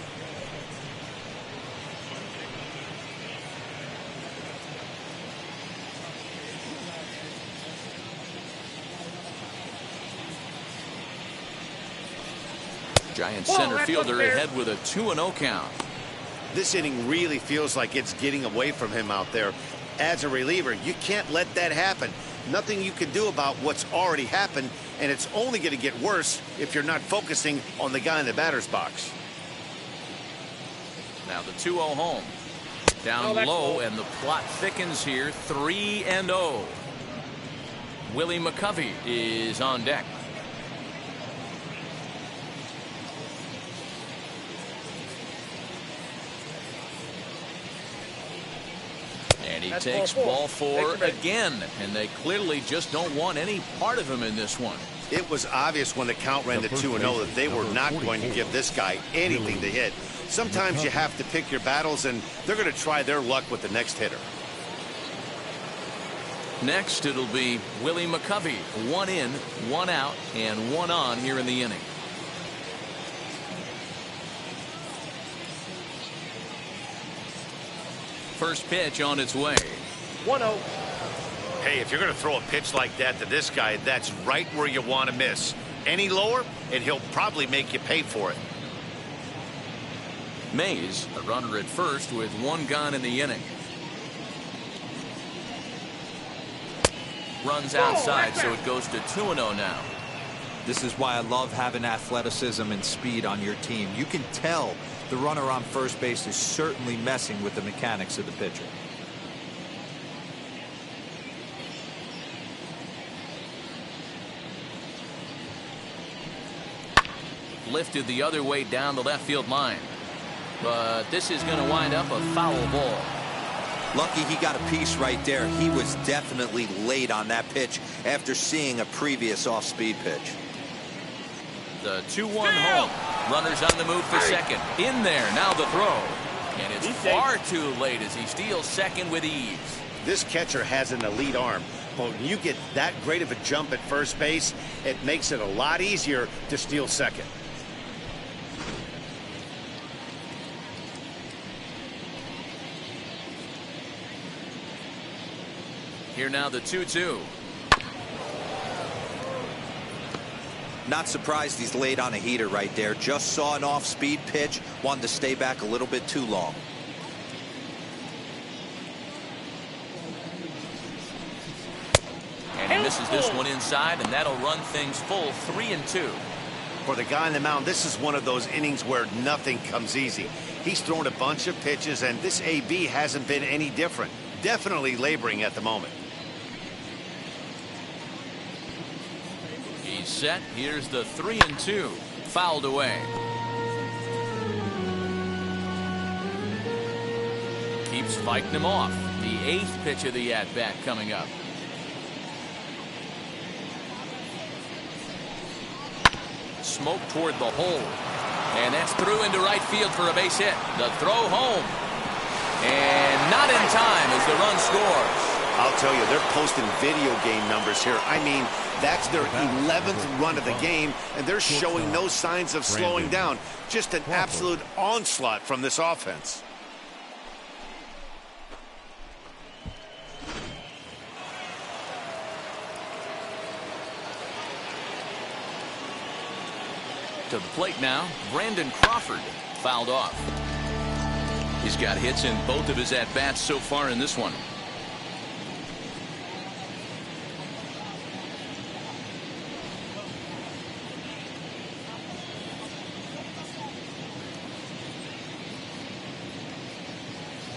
Giants center fielder ahead with a 2-0 count. This inning really feels like it's getting away from him out there. As a reliever, you can't let that happen. Nothing you can do about what's already happened, and it's only going to get worse if you're not focusing on the guy in the batter's box. Now the 2-0 home. Down low, and the plot thickens here. 3-0. Willie McCovey is on deck. And he takes ball 4 again, and they clearly just don't want any part of him in this one. It was obvious when the count ran to 2-0 that they were not going to give this guy anything to hit. Sometimes you have to pick your battles, and they're going to try their luck with the next hitter. Next, it'll be Willie McCovey. 1 in, 1 out, and 1 on here in the inning. First pitch on its way. 1-0. Hey, if you're going to throw a pitch like that to this guy, that's right where you want to miss. Any lower, and he'll probably make you pay for it. Mays, a runner at first with one gone in the inning. Runs outside, so it goes to 2-0 now. This is why I love having athleticism and speed on your team. You can tell the runner on first base is certainly messing with the mechanics of the pitcher. Lifted the other way down the left field line. But this is going to wind up a foul ball. Lucky he got a piece right there. He was definitely late on that pitch after seeing a previous off-speed pitch. The 2-1 home. Runners on the move for second. In there, now the throw. And it's far too late as he steals second with ease. This catcher has an elite arm. But when you get that great of a jump at first base, it makes it a lot easier to steal second. Here now the 2-2. Not surprised he's laid on a heater right there. Just saw an off-speed pitch. Wanted to stay back a little bit too long. And he misses this one inside, and that'll run things full 3-2. For the guy on the mound, this is one of those innings where nothing comes easy. He's thrown a bunch of pitches, and this AB hasn't been any different. Definitely laboring at the moment. He's set. Here's the 3-2. Fouled away. Keeps fighting him off. The 8th pitch of the at-bat coming up. Smoke toward the hole. And that's through into right field for a base hit. The throw home. And not in time as the run scores. I'll tell you, they're posting video game numbers here. I mean, that's their 11th run of the game, and they're showing no signs of slowing down. Just an absolute onslaught from this offense. To the plate now, Brandon Crawford fouled off. He's got hits in both of his at-bats so far in this one.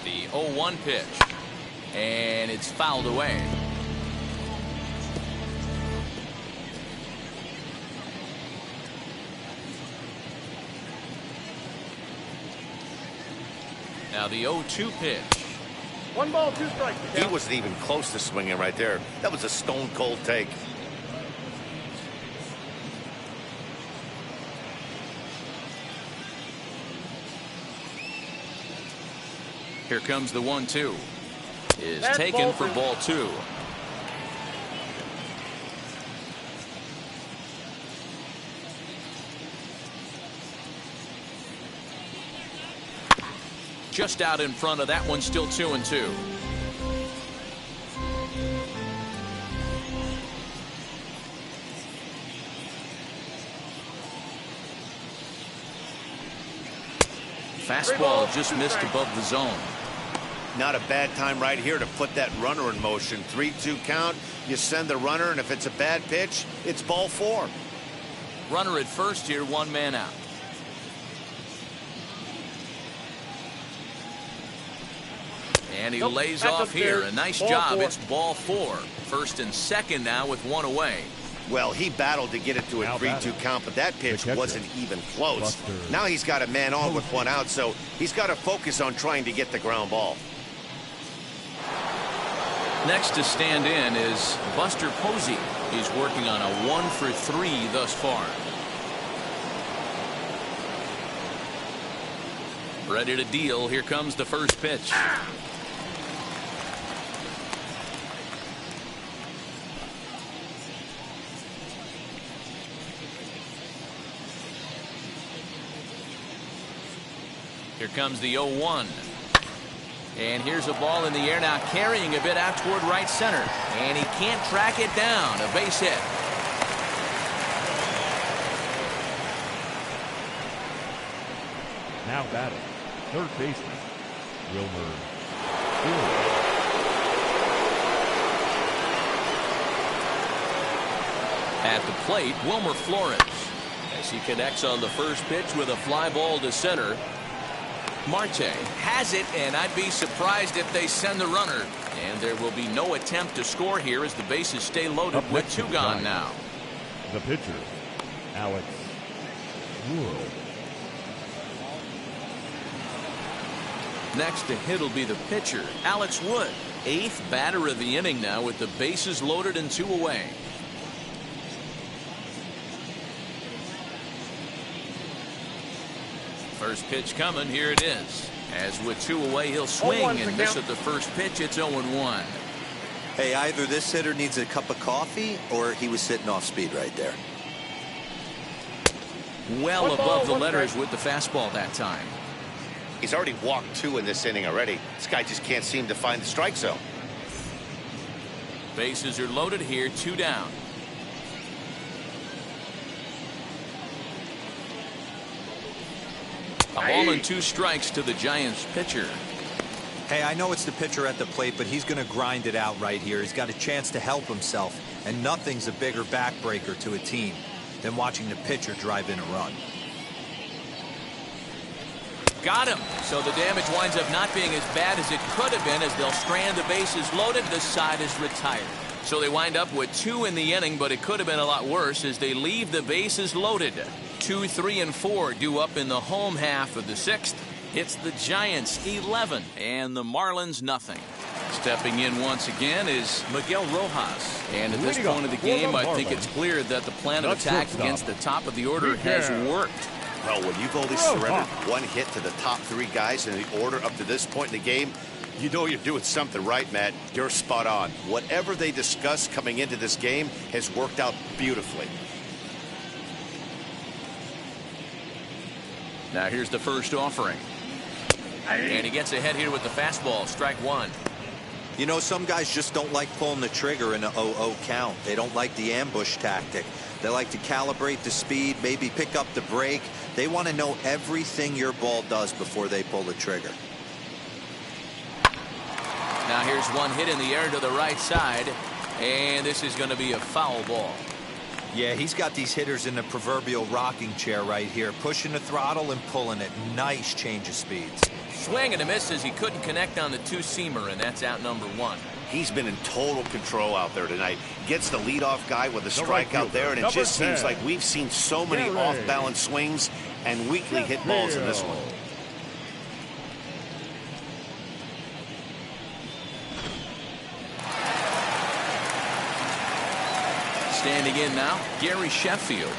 The 0-1 pitch. And it's fouled away. Now the 0-2 pitch. 1 ball, 2 strikes. He wasn't even close to swinging right there. That was a stone-cold take. Here comes the 1-2. Is taken for ball 2. Just out in front of that one, still 2-2. Fastball just missed above the zone. Not a bad time right here to put that runner in motion. 3-2 count. You send the runner, and if it's a bad pitch, it's ball 4. Runner at first here, 1 man out. And he lays off here. A nice job. It's ball 4. First and second now with 1 away. Well, he battled to get it to a 3-2 count, but that pitch wasn't even close. Now he's got a man on with 1 out, so he's got to focus on trying to get the ground ball. Next to stand in is Buster Posey. He's working on a 1 for 3 thus far. Ready to deal. Here comes the first pitch. Here comes the 0-1. And here's a ball in the air now, carrying a bit out toward right center. And he can't track it down. A base hit. Now batting, third baseman, Wilmer. At the plate, Wilmer Flores, as he connects on the first pitch with a fly ball to center. Marte has it, and I'd be surprised if they send the runner. And there will be no attempt to score here as the bases stay loaded with two gone now. The pitcher, Alex Wood. Next to hit will be the pitcher, Alex Wood. 8th batter of the inning now with the bases loaded and 2 away. First pitch coming. Here it is. As with 2 away, he'll swing and miss at the first pitch. It's 0-1. Hey, either this hitter needs a cup of coffee or he was sitting off speed right there. Well above the letters with the fastball that time. He's already walked 2 in this inning already. This guy just can't seem to find the strike zone. Bases are loaded here, 2 down. A ball and 2 strikes to the Giants pitcher. Hey, I know it's the pitcher at the plate, but he's going to grind it out right here. He's got a chance to help himself, and nothing's a bigger backbreaker to a team than watching the pitcher drive in a run. Got him. So the damage winds up not being as bad as it could have been, as they'll strand the bases loaded. This side is retired. So they wind up with 2 in the inning, but it could have been a lot worse as they leave the bases loaded. 2, 3, and 4 due up in the home half of the 6th. It's the Giants 11 and the Marlins nothing. Stepping in once again is Miguel Rojas. And at this point of the game, I think it's clear that the plan of attack against the top of the order has worked. Well, when you've only surrendered 1 hit to the top 3 guys in the order up to this point in the game, you know you're doing something right, Matt. You're spot on. Whatever they discussed coming into this game has worked out beautifully. Now here's the first offering. And he gets ahead here with the fastball. Strike 1. You know, some guys just don't like pulling the trigger in an 0-0 count. They don't like the ambush tactic. They like to calibrate the speed, maybe pick up the brake. They want to know everything your ball does before they pull the trigger. Now here's one hit in the air to the right side, and this is going to be a foul ball. Yeah, he's got these hitters in the proverbial rocking chair right here, pushing the throttle and pulling it. Nice change of speeds. Swing and a miss as he couldn't connect on the 2-seamer, and that's out number 1. He's been in total control out there tonight. Gets the leadoff guy with a strike out there, and it just seems like we've seen so many off-balance swings and weakly hit balls in this one. Standing in now, Gary Sheffield.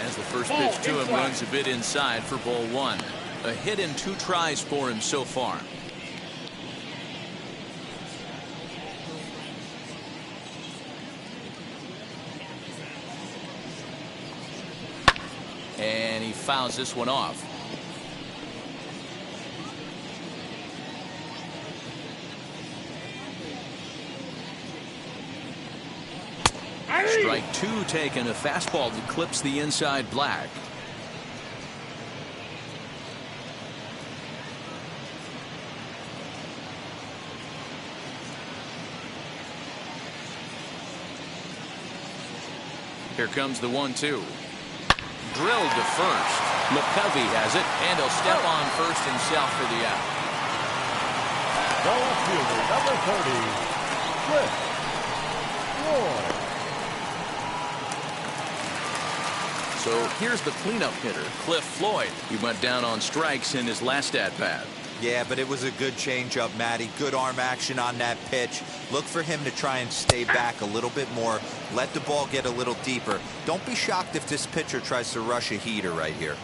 As the first pitch to him runs a bit inside for ball 1. A hit and 2 tries for him so far. And he fouls this one off. Strike 2 taken. A fastball that clips the inside black. Here comes the 1-2. Drilled to first. McCovey has it, and he'll step on first himself for the out. The left fielder, number 30, Cliff Floyd. So here's the cleanup hitter, Cliff Floyd. He went down on strikes in his last at-bat. Yeah, but it was a good changeup, Matty. Good arm action on that pitch. Look for him to try and stay back a little bit more. Let the ball get a little deeper. Don't be shocked if this pitcher tries to rush a heater right here.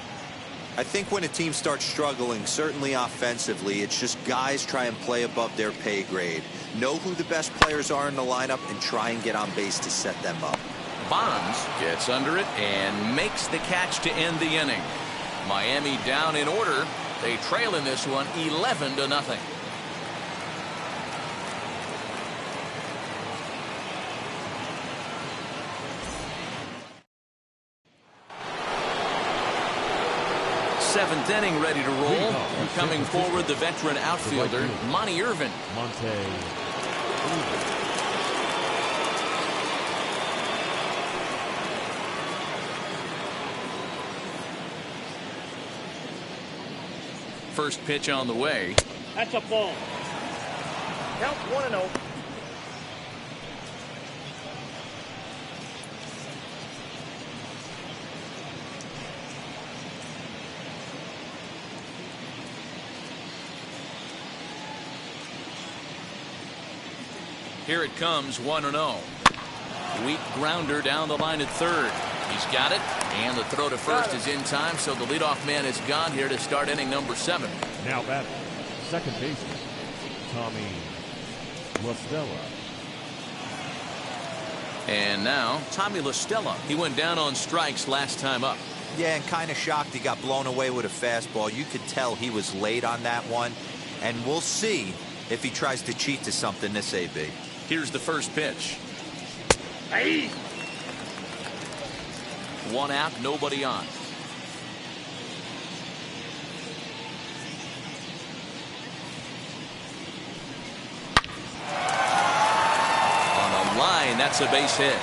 I think when a team starts struggling, certainly offensively, it's just guys try and play above their pay grade. Know who the best players are in the lineup and try and get on base to set them up. Bonds gets under it and makes the catch to end the inning. Miami down in order. They trail in this one 11-0. seventh inning ready to roll. And coming forward, the veteran outfielder, Monte Irvine. Monte Irvine. First pitch on the way. That's a ball. Count 1-0. Here it comes, 1-0. Weak grounder down the line at third. He's got it, and the throw to first is in time, so the leadoff man is gone here to start inning number 7. Now batting, second baseman, Tommy LaStella. And now, Tommy LaStella. He went down on strikes last time up. Yeah, and kind of shocked he got blown away with a fastball. You could tell he was late on that one, and we'll see if he tries to cheat to something this AB. Here's the first pitch. Hey. One out, nobody on. On the line, that's a base hit.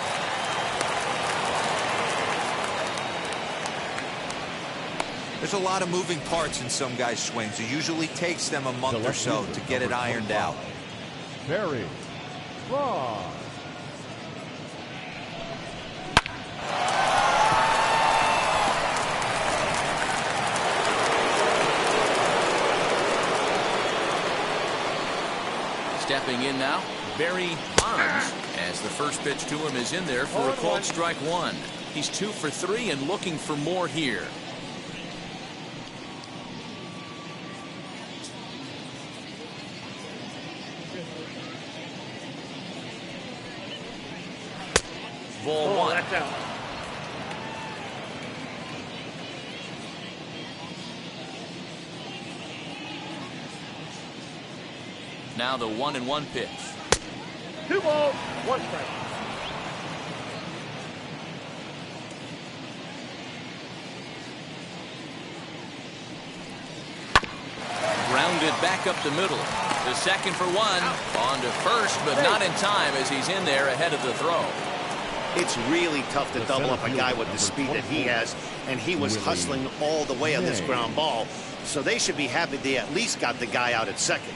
There's a lot of moving parts in some guys' swings. It usually takes them a month or so to get it ironed out. Very Rojas. Stepping in now, Barry Bonds, as the first pitch to him is in there for a called strike one. He's 2 for 3 and looking for more here. Ball one. That's out. Now the 1-1 pitch. 2 balls, 1 strike. Grounded back up the middle. The second for 1. On to first, but not in time as he's in there ahead of the throw. It's really tough to double up a guy with the speed that he has, and he was hustling all the way on this ground ball. So they should be happy they at least got the guy out at second.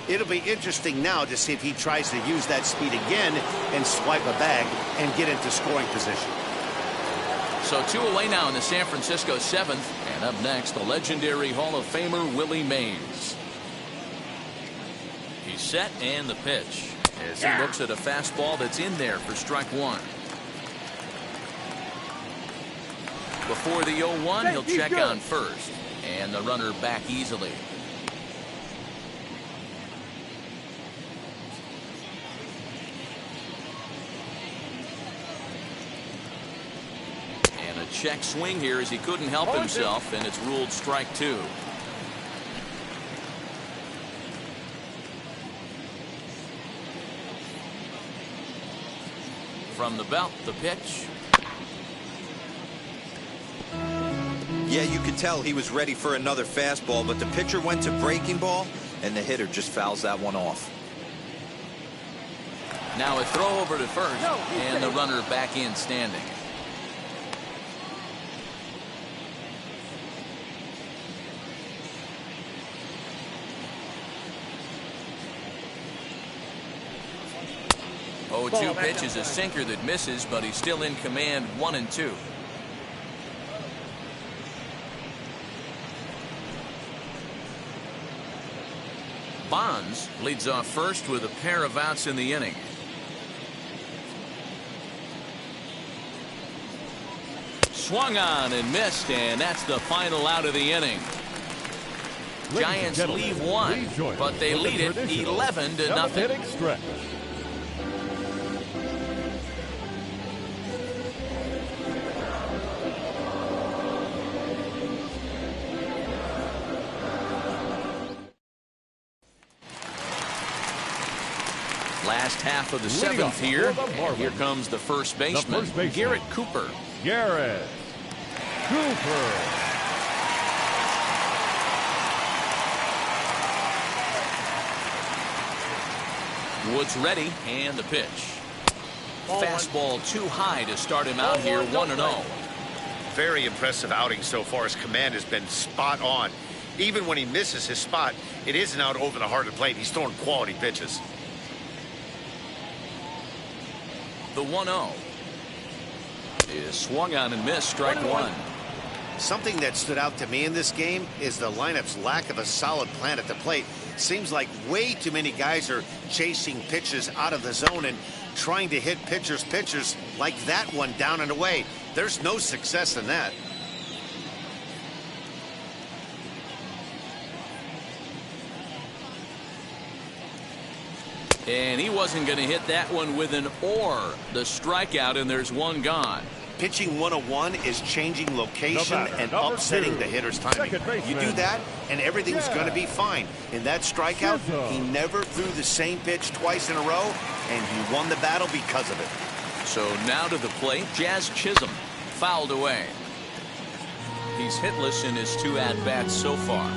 It'll be interesting now to see if he tries to use that speed again and swipe a bag and get into scoring position. So 2 away now in the San Francisco 7th. And up next, the legendary Hall of Famer Willie Mays. He's set and the pitch as he looks at a fastball that's in there for strike 1. Before the 0-1, he'll check on first. And the runner back easily. And a check swing here as he couldn't help himself, and it's ruled strike 2. From the belt, the pitch. Yeah, you could tell he was ready for another fastball, but the pitcher went to breaking ball, and the hitter just fouls that one off. Now a throw over to first, and the runner back in standing. Oh, 2 pitches, a sinker that misses, but he's still in command, 1-2. Bonds leads off first with a pair of outs in the inning. Swung on and missed, and that's the final out of the inning. Giants leave 1, but they lead it 11-0. Last half of the 7th here. And here comes the first baseman, Garrett Cooper. Garrett Cooper. Woods ready, and the pitch. Ball Fastball too high to start him out here, 1-0. Very impressive outing so far. His command has been spot on. Even when he misses his spot, it isn't out over the heart of the plate. He's throwing quality pitches. The 1-0 is swung on and missed, strike one. Something that stood out to me in this game is the lineup's lack of a solid plan at the plate. Seems like way too many guys are chasing pitches out of the zone and trying to hit pitchers like that one down and away. There's no success in that. And he wasn't going to hit that one with an or. The strikeout, and there's one gone. Pitching 101 is changing location and upsetting the hitter's timing. You do that, and everything's going to be fine. In that strikeout, he never threw the same pitch twice in a row, and he won the battle because of it. So now to the plate, Jazz Chisholm, fouled away. He's hitless in his 2 at-bats so far.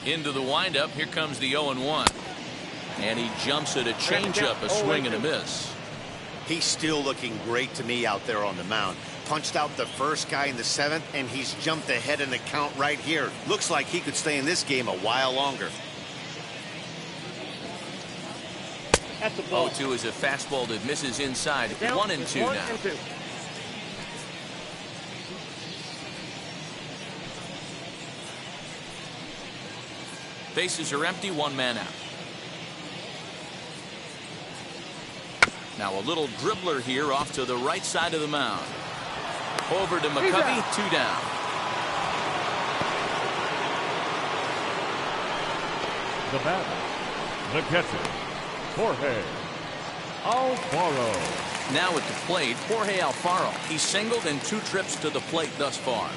Into the windup, here comes the 0-1. And he jumps at a changeup, a swing and a miss. He's still looking great to me out there on the mound. Punched out the first guy in the 7th, and he's jumped ahead in the count right here. Looks like he could stay in this game a while longer. That's a ball. 0-2 is a fastball that misses inside. 1-2 now. 1-2. Bases are empty, 1 man out. Now a little dribbler here off to the right side of the mound. Over to McCovey, 2 down. The batter, the catcher, Jorge Alfaro. Now at the plate, Jorge Alfaro. He's singled in 2 trips to the plate thus far.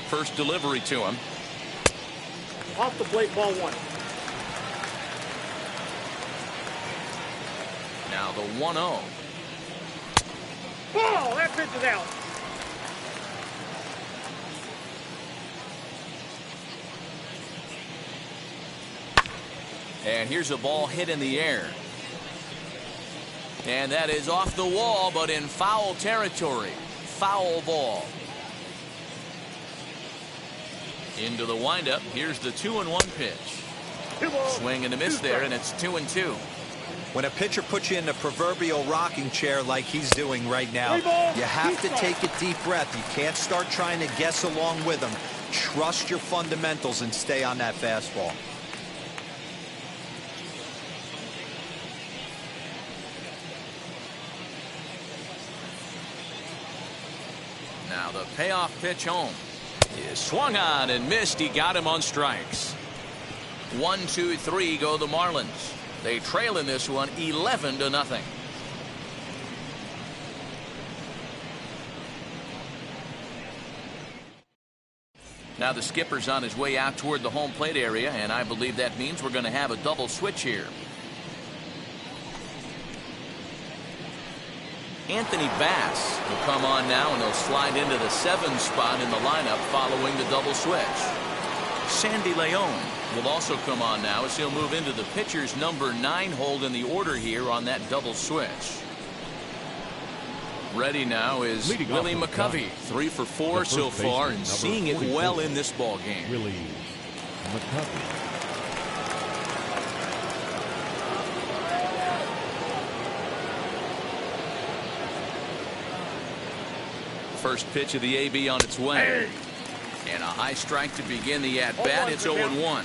First delivery to him. Off the plate, ball 1. Now the 1-0. Ball! That pitch is out. And here's a ball hit in the air. And that is off the wall, but in foul territory. Foul ball. Into the windup. Here's the 2-1 pitch. Swing and a miss there, and it's 2-2. When a pitcher puts you in the proverbial rocking chair like he's doing right now, you have to take a deep breath. You can't start trying to guess along with him. Trust your fundamentals and stay on that fastball. Now the payoff pitch home. He swung on and missed. He got him on strikes. 1-2-3 go the Marlins. They trail in this one 11-0. Now the skipper's on his way out toward the home plate area, and I believe that means we're going to have a double switch here. Anthony Bass will come on now, and he'll slide into the 7 spot in the lineup following the double switch. Sandy Leon will also come on now as he'll move into the pitcher's number 9 hold in the order here on that double switch. Ready now is Willie McCovey, 3 for 4 so far, and seeing it well in this ball game. Willie McCovey. First pitch of the AB on its way. And a high strike to begin the at-bat. It's 0-1.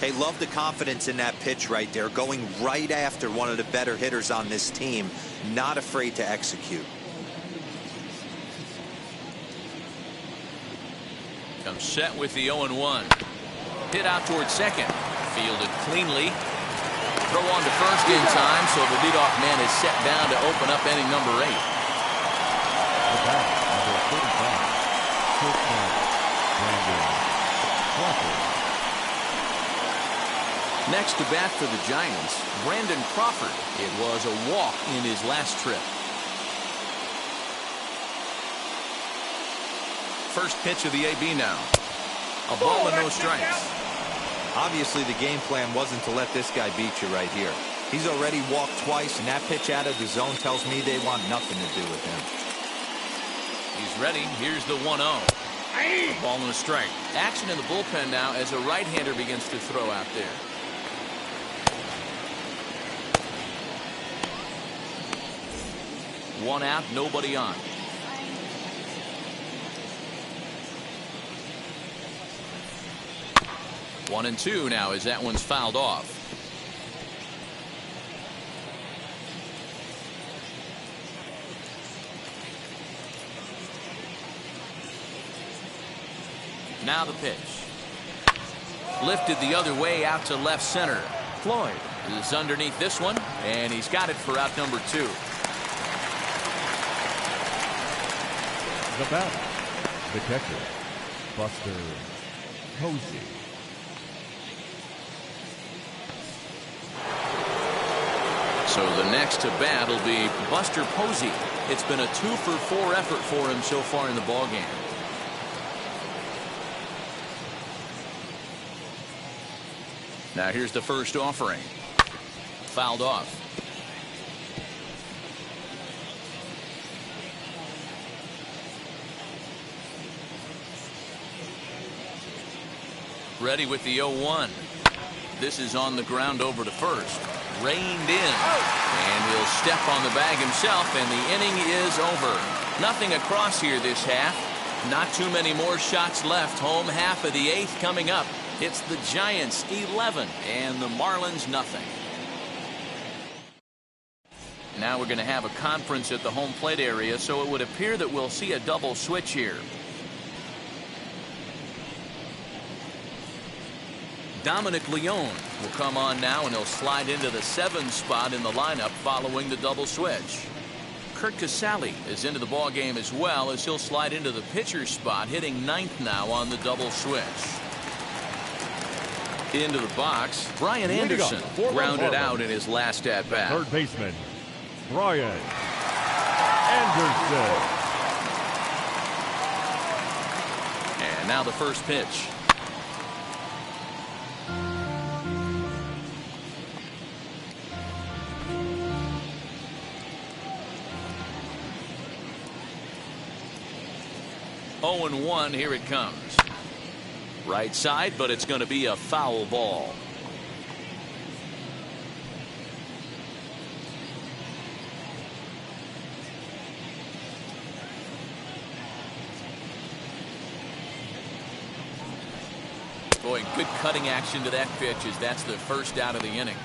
Hey, love the confidence in that pitch right there. Going right after one of the better hitters on this team. Not afraid to execute. Comes set with the 0-1. Hit out towards second. Fielded cleanly. Throw on to first in time, so the leadoff man is set down to open up inning number 8. The batter, number 35, Crawford. Next to bat for the Giants, Brandon Crawford. It was a walk in his last trip. First pitch of the AB now. A ball and no strikes. Obviously, the game plan wasn't to let this guy beat you right here. He's already walked twice, and that pitch out of the zone tells me they want nothing to do with him. He's ready. Here's the 1-0. A ball and a strike. Action in the bullpen now as a right-hander begins to throw out there. One out, nobody on. One and two now as that one's fouled off. Now the pitch. Lifted the other way out to left center. Floyd is underneath this one, and he's got it for out number 2. The batter, the catcher, Buster Posey. So the next to bat will be Buster Posey. It's been a 2-for-4 effort for him so far in the ballgame. Now here's the first offering. Fouled off. Ready with the 0-1. This is on the ground over to first. Reined in. And he'll step on the bag himself, and the inning is over. Nothing across here this half. Not too many more shots left. Home half of the 8th coming up. It's the Giants 11 and the Marlins nothing. Now we're going to have a conference at the home plate area, so it would appear that we'll see a double switch here. Dominic Leone will come on now, and he'll slide into the 7 spot in the lineup following the double switch. Kurt Casale is into the ball game as well, as he'll slide into the pitcher spot, hitting 9th now on the double switch. Into the box, Brian Anderson grounded out in his last at bat. Third baseman, Brian Anderson. And now the first pitch. Oh and 1, here it comes. Right side, but it's going to be a foul ball. Boy, good cutting action to that pitch, as that's the first out of the inning.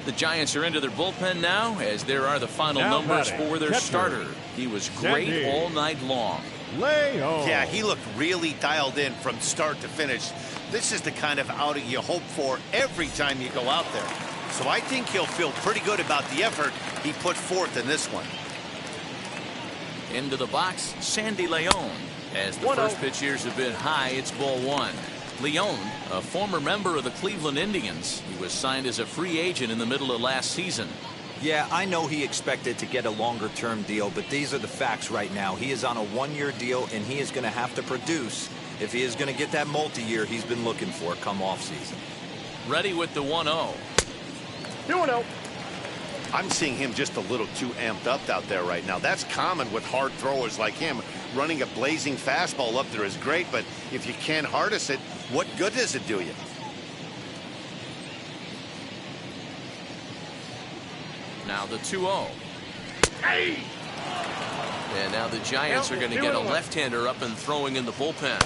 The Giants are into their bullpen now, as there are the final numbers for their starter. He was great all night long. Yeah, he looked really dialed in from start to finish. This is the kind of outing you hope for every time you go out there. So I think he'll feel pretty good about the effort he put forth in this one. Into the box, Sandy Leone. As the first pitch here is a bit high, it's ball 1. Leone, a former member of the Cleveland Indians. He was signed as a free agent in the middle of last season. Yeah, I know he expected to get a longer-term deal, but these are the facts right now. He is on a 1-year deal, and he is going to have to produce if he is going to get that multi-year he's been looking for come off-season. Ready with the 1-0. 2-0. I'm seeing him just a little too amped up out there right now. That's common with hard throwers like him. Running a blazing fastball up there is great, but if you can't harness it, what good does it do you? Now the 2-0. And now the Giants are going to get a left-hander up and throwing in the bullpen.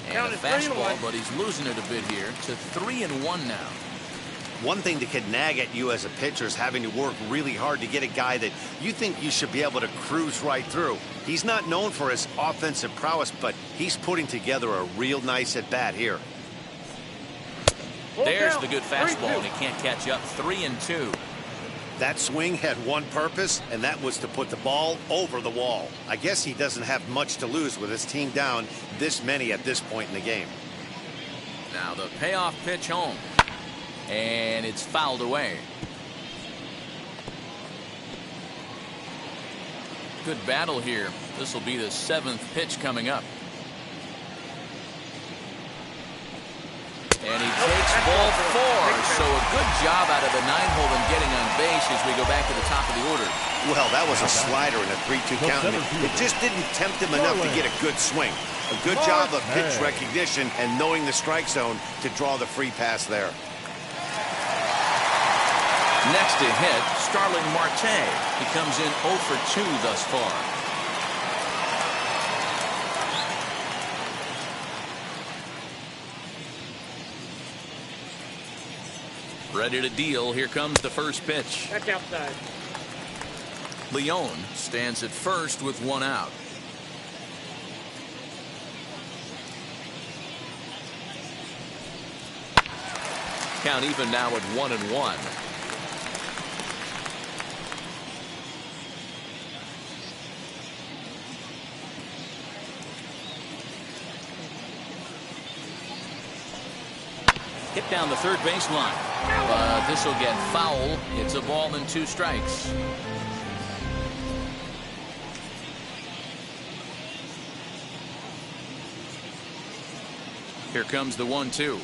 And a fastball, but he's losing it a bit here to 3-1 now. One thing that could nag at you as a pitcher is having to work really hard to get a guy that you think you should be able to cruise right through. He's not known for his offensive prowess, but he's putting together a real nice at-bat here. There's the good fastball, and he can't catch up. 3-2. That swing had one purpose, and that was to put the ball over the wall. I guess he doesn't have much to lose with his team down this many at this point in the game. Now the payoff pitch home. And it's fouled away. Good battle here. This will be the 7th pitch coming up. And he takes ball 4. So a good job out of the 9-hole and getting on base as we go back to the top of the order. Well, that was a slider in a 3-2 count. It just didn't tempt him enough to get a good swing. A good job of pitch recognition and knowing the strike zone to draw the free pass there. Next to hit, Starling Marte. He comes in 0 for 2 thus far. Ready to deal. Here comes the first pitch. That's outside. Leon stands at first with 1 out. Count even now at 1-1. Hit down the third baseline. But this will get foul. It's a ball and 2 strikes. Here comes the 1-2.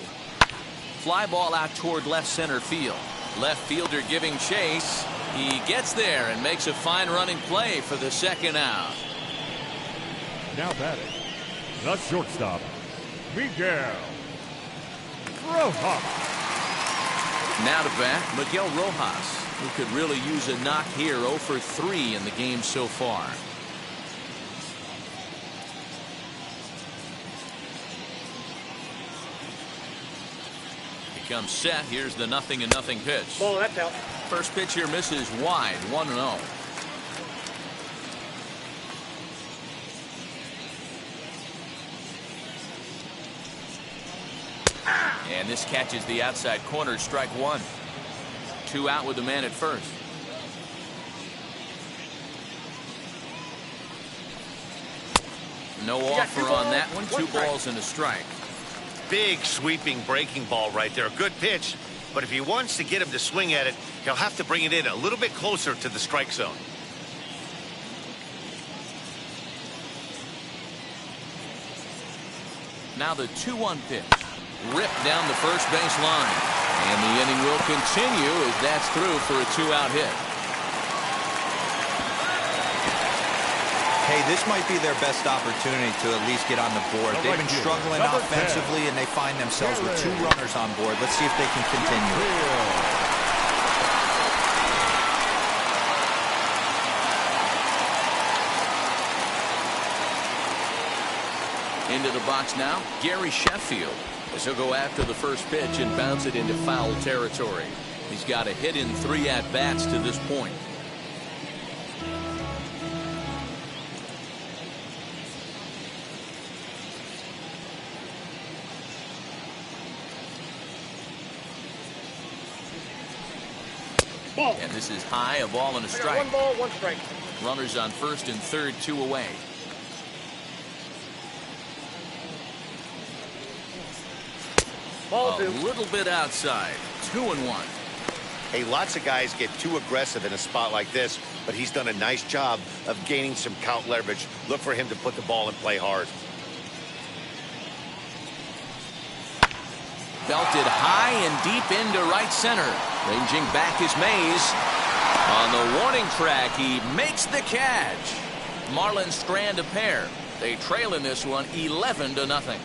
Fly ball out toward left center field. Left fielder giving chase. He gets there and makes a fine running play for the 2nd out. Now batting, the shortstop, Miguel Rojas. Now to bat, Miguel Rojas, who could really use a knock here. 0 for 3 in the game so far. He comes set. Here's the 0-0 pitch. Ball, that's out. First pitch here misses wide. 1-0. And this catches the outside corner. Strike 1. 2 out with the man at first. No offer on that one. 2 balls and a strike. Big sweeping breaking ball right there. A good pitch. But if he wants to get him to swing at it, he'll have to bring it in a little bit closer to the strike zone. Now the 2-1 pitch. Ripped down the first base line. And the inning will continue as that's through for a 2-out hit. Hey, this might be their best opportunity to at least get on the board. They've been struggling offensively, and they find themselves with 2 runners on board. Let's see if they can continue. Into the box now, Gary Sheffield, as he'll go after the first pitch and bounce it into foul territory. He's got a hit in 3 at-bats to this point. Ball. And this is high, a ball and a strike. 1 ball, 1 strike. Runners on first and third, 2 away. Ball A 2. little bit outside. 2-1. Hey, lots of guys get too aggressive in a spot like this, but he's done a nice job of gaining some count leverage. Look for him to put the ball in play hard. Belted high and deep into right center. Ranging back is Mays. On the warning track, he makes the catch. Marlins strand a pair. They trail in this one 11-0.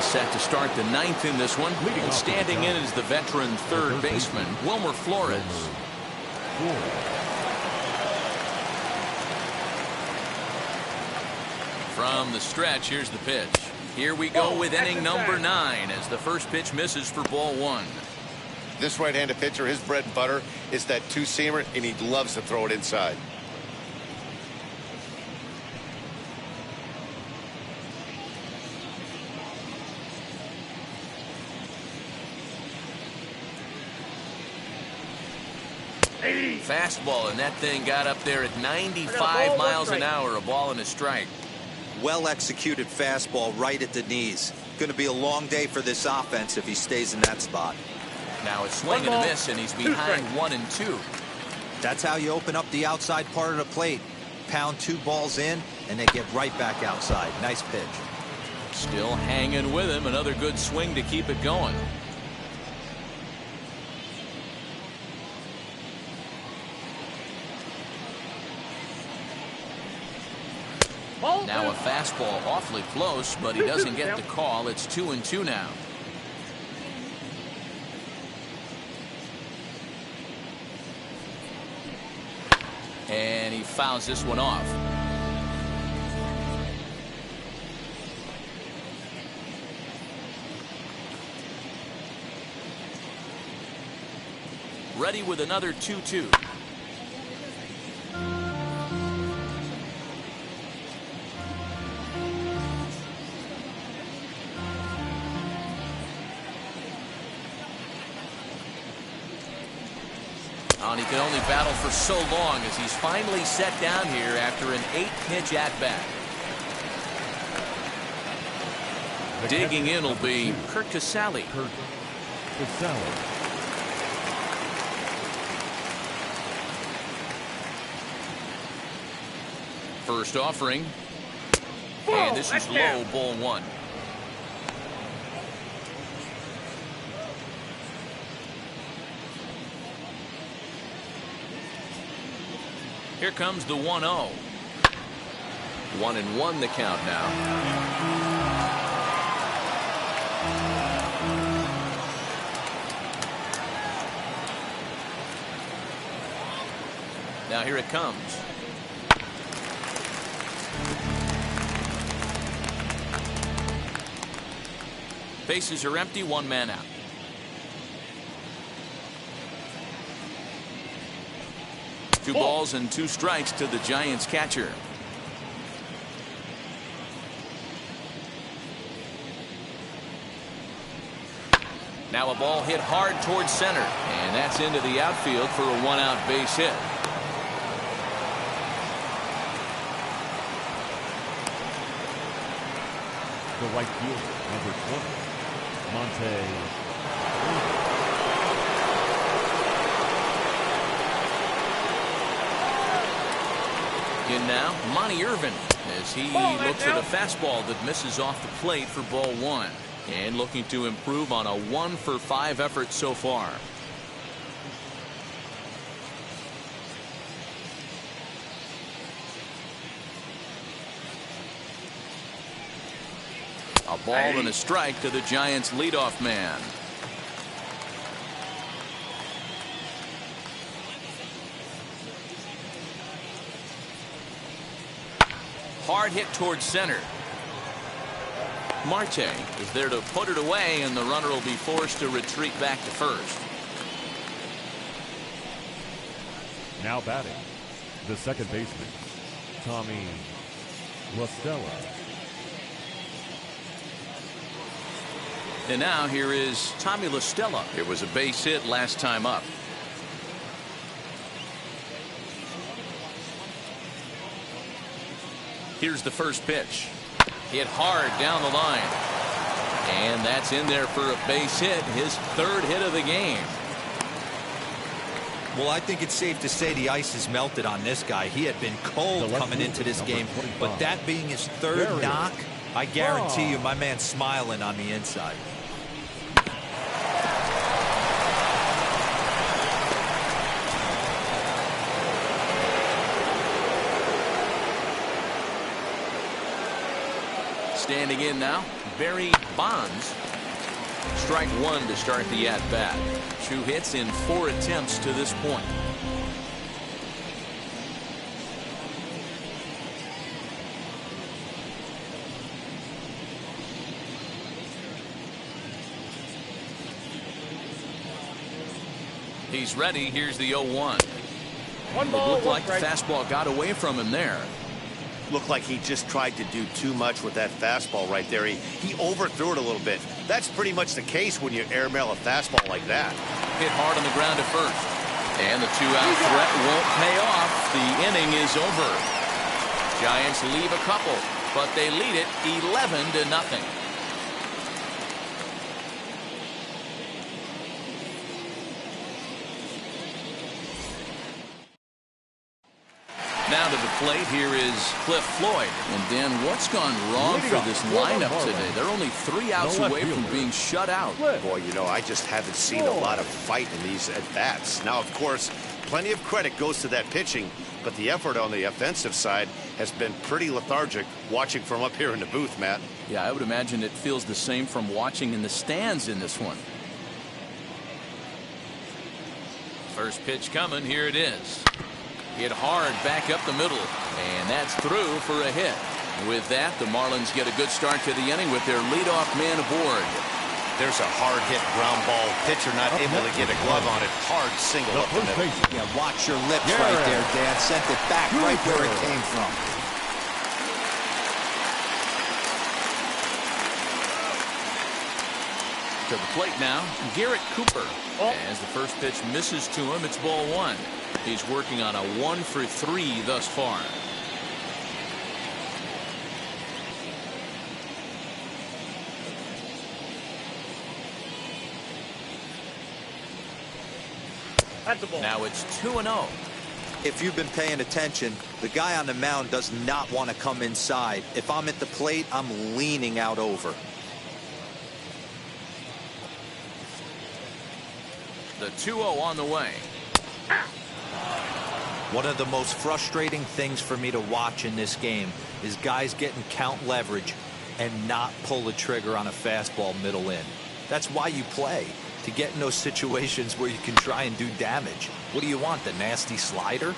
Set to start the 9th in this one. And standing in is the veteran third baseman, Wilmer Flores. From the stretch, here's the pitch. Here we go with inning number 9 as the first pitch misses for ball 1. This right-handed pitcher, his bread and butter is that 2-seamer, and he loves to throw it inside. Fastball, and that thing got up there at 95 miles an hour, a ball and a strike. Well executed fastball right at the knees. Going to be a long day for this offense if he stays in that spot. Now a swing and a miss, and he's behind 1-2. That's how you open up the outside part of the plate. Pound 2 balls in, and they get right back outside. Nice pitch. Still hanging with him. Another good swing to keep it going. Now a fastball awfully close, but he doesn't get the call. It's 2-2 now. And he fouls this one off. Ready with another 2-2. And he can only battle for so long as he's finally set down here after an 8-pitch at-bat. Digging in will be Kurt Casale. First offering. And this is low, ball 1. Here comes the 1-0. 1-1 the count now. Now here it comes. Bases are empty, 1 man out. Two balls and 2 strikes to the Giants catcher. Now a ball hit hard towards center, and that's into the outfield for a 1-out base hit. The right fielder, number 20, Monte Irvine. In now, Monte Irvine, as he looks at a fastball that misses off the plate for ball 1. And looking to improve on a 1-for-5 effort so far. A ball and a strike to the Giants' leadoff man. Hard hit towards center. Marte is there to put it away, and the runner will be forced to retreat back to first. Now batting, the second baseman, Tommy La Stella. And now here is Tommy La Stella. It was a base hit last time up. Here's the first pitch. Hit hard down the line. And that's in there for a base hit, his 3rd hit of the game. Well, I think it's safe to say the ice has melted on this guy. He had been cold coming into this game, but that being his 3rd knock, I guarantee you my man's smiling on the inside. Standing in now, Barry Bonds. Strike 1 to start the at-bat. 2 hits in 4 attempts to this point. He's ready. Here's the 0-1. One It ball, looked like the one strike. fastball got away from him there. Looked like he just tried to do too much with that fastball right there. He overthrew it a little bit. That's pretty much the case when you airmail a fastball like that. Hit hard on the ground at first. And the two-out threat won't pay off. The inning is over. Giants leave a couple, but they lead it 11-0. Now to the plate, here is Cliff Floyd. And Dan, what's gone wrong for this lineup today? They're only 3 outs away from being shut out. Boy, you know, I just haven't seen a lot of fight in these at-bats. Now, of course, plenty of credit goes to that pitching, but the effort on the offensive side has been pretty lethargic watching from up here in the booth, Matt. Yeah, I would imagine it feels the same from watching in the stands in this one. First pitch coming, here it is. Hit hard back up the middle, and that's through for a hit. With that, the Marlins get a good start to the inning with their leadoff man aboard. There's a hard hit ground ball. Pitcher not able to get a glove on it. Hard single up the middle. Yeah, watch your lips right there, Dan. Sent it back right where it came from. To the plate now, Garrett Cooper. As the first pitch misses to him, it's ball 1. He's working on a 1-for-3 thus far. Now it's 2-0. If you've been paying attention, the guy on the mound does not want to come inside. If I'm at the plate, I'm leaning out over. The 2-0 on the way. One of the most frustrating things for me to watch in this game is guys getting count leverage and not pull the trigger on a fastball middle in. That's why you play, to get in those situations where you can try and do damage. What do you want, the nasty slider?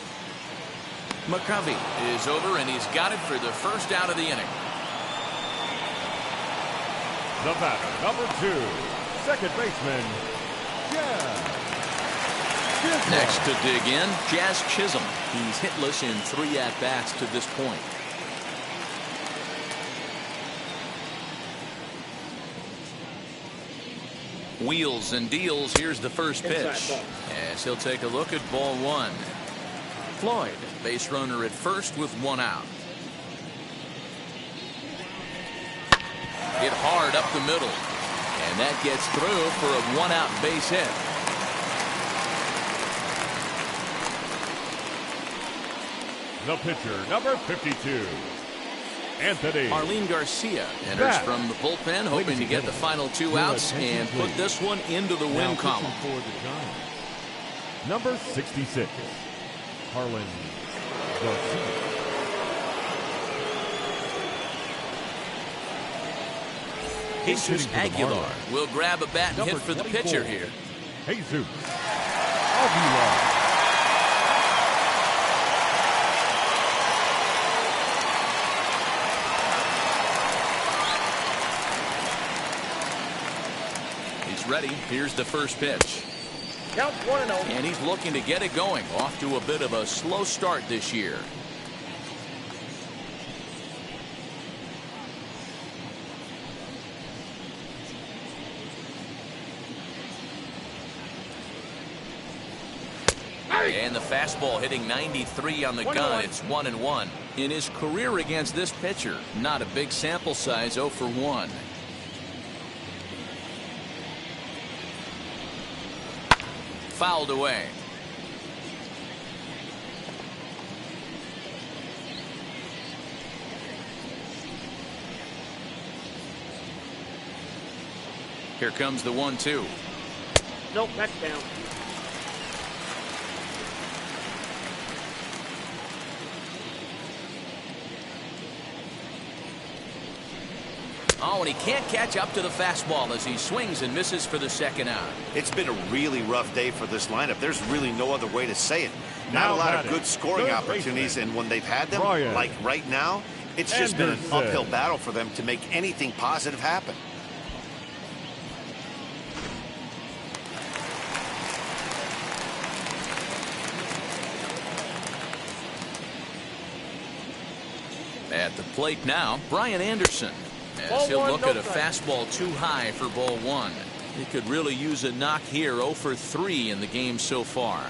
McCovey is over, and he's got it for the first out of the inning. The batter, number 2, second baseman, Jazz. Next to dig in, Jazz Chisholm. He's hitless in 3 at-bats to this point. Wheels and deals. Here's the first pitch. As he'll take a look at ball 1. Floyd, base runner at first with 1 out. Hit hard up the middle. And that gets through for a 1-out base hit. The pitcher, number 52, Anthony. Arlene Garcia enters from the bullpen, hoping to get the final 2 outs and put this one into the win column. For the Giants, number 66, Harlan Garcia. Jesus Aguilar will grab a bat and hit for the pitcher here. Jesus Aguilar. Ready. Here's the first pitch. Count 1-0. And he's looking to get it going. Off to a bit of a slow start this year. And the fastball hitting 93 on the gun. It's 1-1. In his career against this pitcher, not a big sample size, 0 for 1. Fouled away. Here comes the 1-2. Nope, that's down. Oh, and he can't catch up to the fastball as he swings and misses for the second out. It's been a really rough day for this lineup. There's really no other way to say it. Not a lot of good scoring opportunities, and when they've had them, like right now, it's just been an uphill battle for them to make anything positive happen. At the plate now, Brian Anderson. As he'll look at a fastball too high for ball 1. He could really use a knock here. 0 for 3 in the game so far.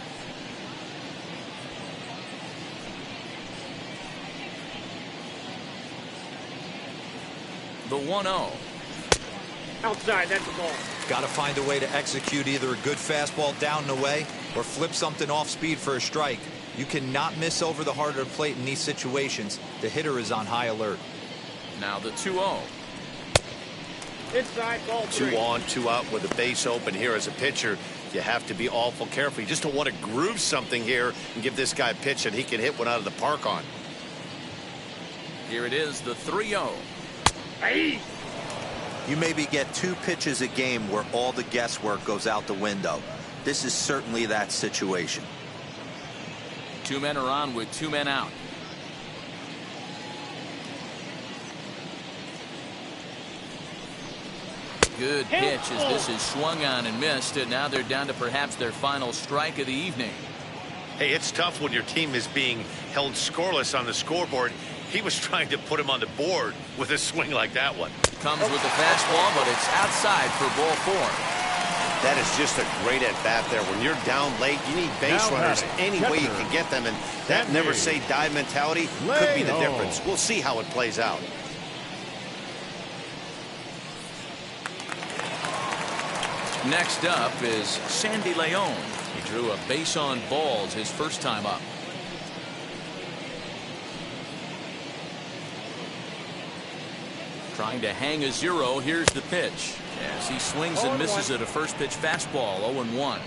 The 1-0. Outside, that's the ball. Got to find a way to execute either a good fastball down and away or flip something off speed for a strike. You cannot miss over the heart of the plate in these situations. The hitter is on high alert. Now the 2-0. Inside, ball 3. 2 on, 2 out with a base open here as a pitcher. You have to be awful careful. You just don't want to groove something here and give this guy a pitch that he can hit one out of the park on. Here it is, the 3-0. Hey! You maybe get 2 pitches a game where all the guesswork goes out the window. This is certainly that situation. 2 men are on with 2 men out. Good pitch as this is swung on and missed, and now they're down to perhaps their final strike of the evening. Hey, it's tough when your team is being held scoreless on the scoreboard. He was trying to put him on the board with a swing like that one. Comes with the fastball, but it's outside for ball 4. That is just a great at-bat there. When you're down late, you need base Now runners batting, any way you catcher. can get them, and that never say die mentality could be the difference. We'll see how it plays out. Next up is Sandy Leon. He drew a base on balls his first time up. Trying to hang a 0. Here's the pitch as he swings and misses at a first pitch fastball. 0-1.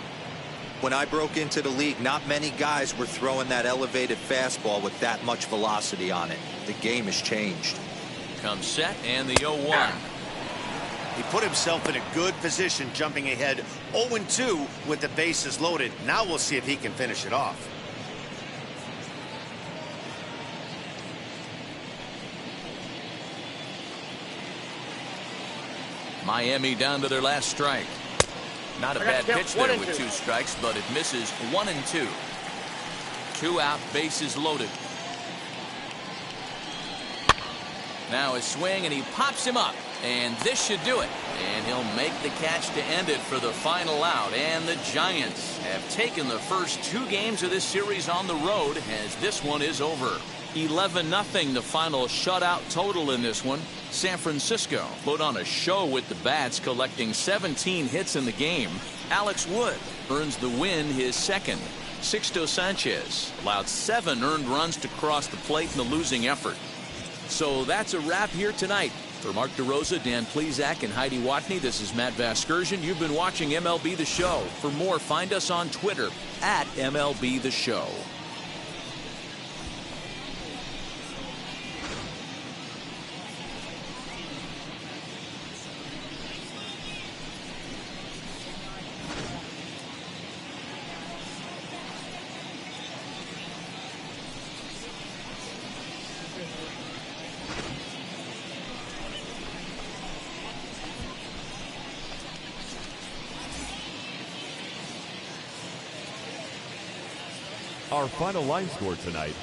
When I broke into the league, not many guys were throwing that elevated fastball with that much velocity on it. The game has changed. Comes set and the 0-1. He put himself in a good position, jumping ahead 0-2 with the bases loaded. Now we'll see if he can finish it off. Miami down to their last strike. Not a bad pitch there with 2 strikes, but it misses 1-2. 2 out, bases loaded. Now a swing, and he pops him up, and this should do it. And he'll make the catch to end it for the final out. And the Giants have taken the first 2 games of this series on the road, as this one is over. 11-0 the final shutout total in this one. San Francisco put on a show with the bats, collecting 17 hits in the game. Alex Wood earns the win, his second. Sixto Sanchez allowed 7 earned runs to cross the plate in the losing effort. So that's a wrap here tonight. For Mark DeRosa, Dan Plesac, and Heidi Watney, this is Matt Vasgersian. You've been watching MLB The Show. For more, find us on Twitter at MLB The Show. Our final line score tonight.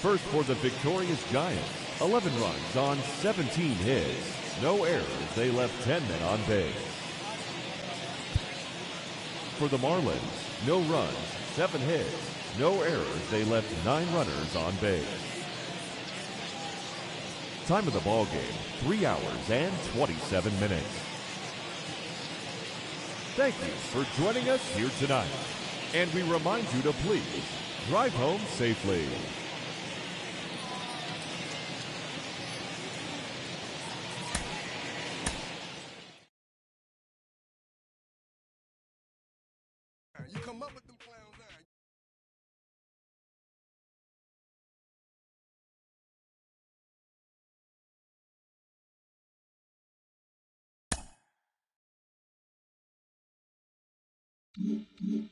First for the victorious Giants, 11 runs on 17 hits. No errors, they left 10 men on base. For the Marlins, no runs, 7 hits. No errors, they left 9 runners on base. Time of the ball game, 3 hours and 27 minutes. Thank you for joining us here tonight. And we remind you to please drive home safely. You come up with them clowns now.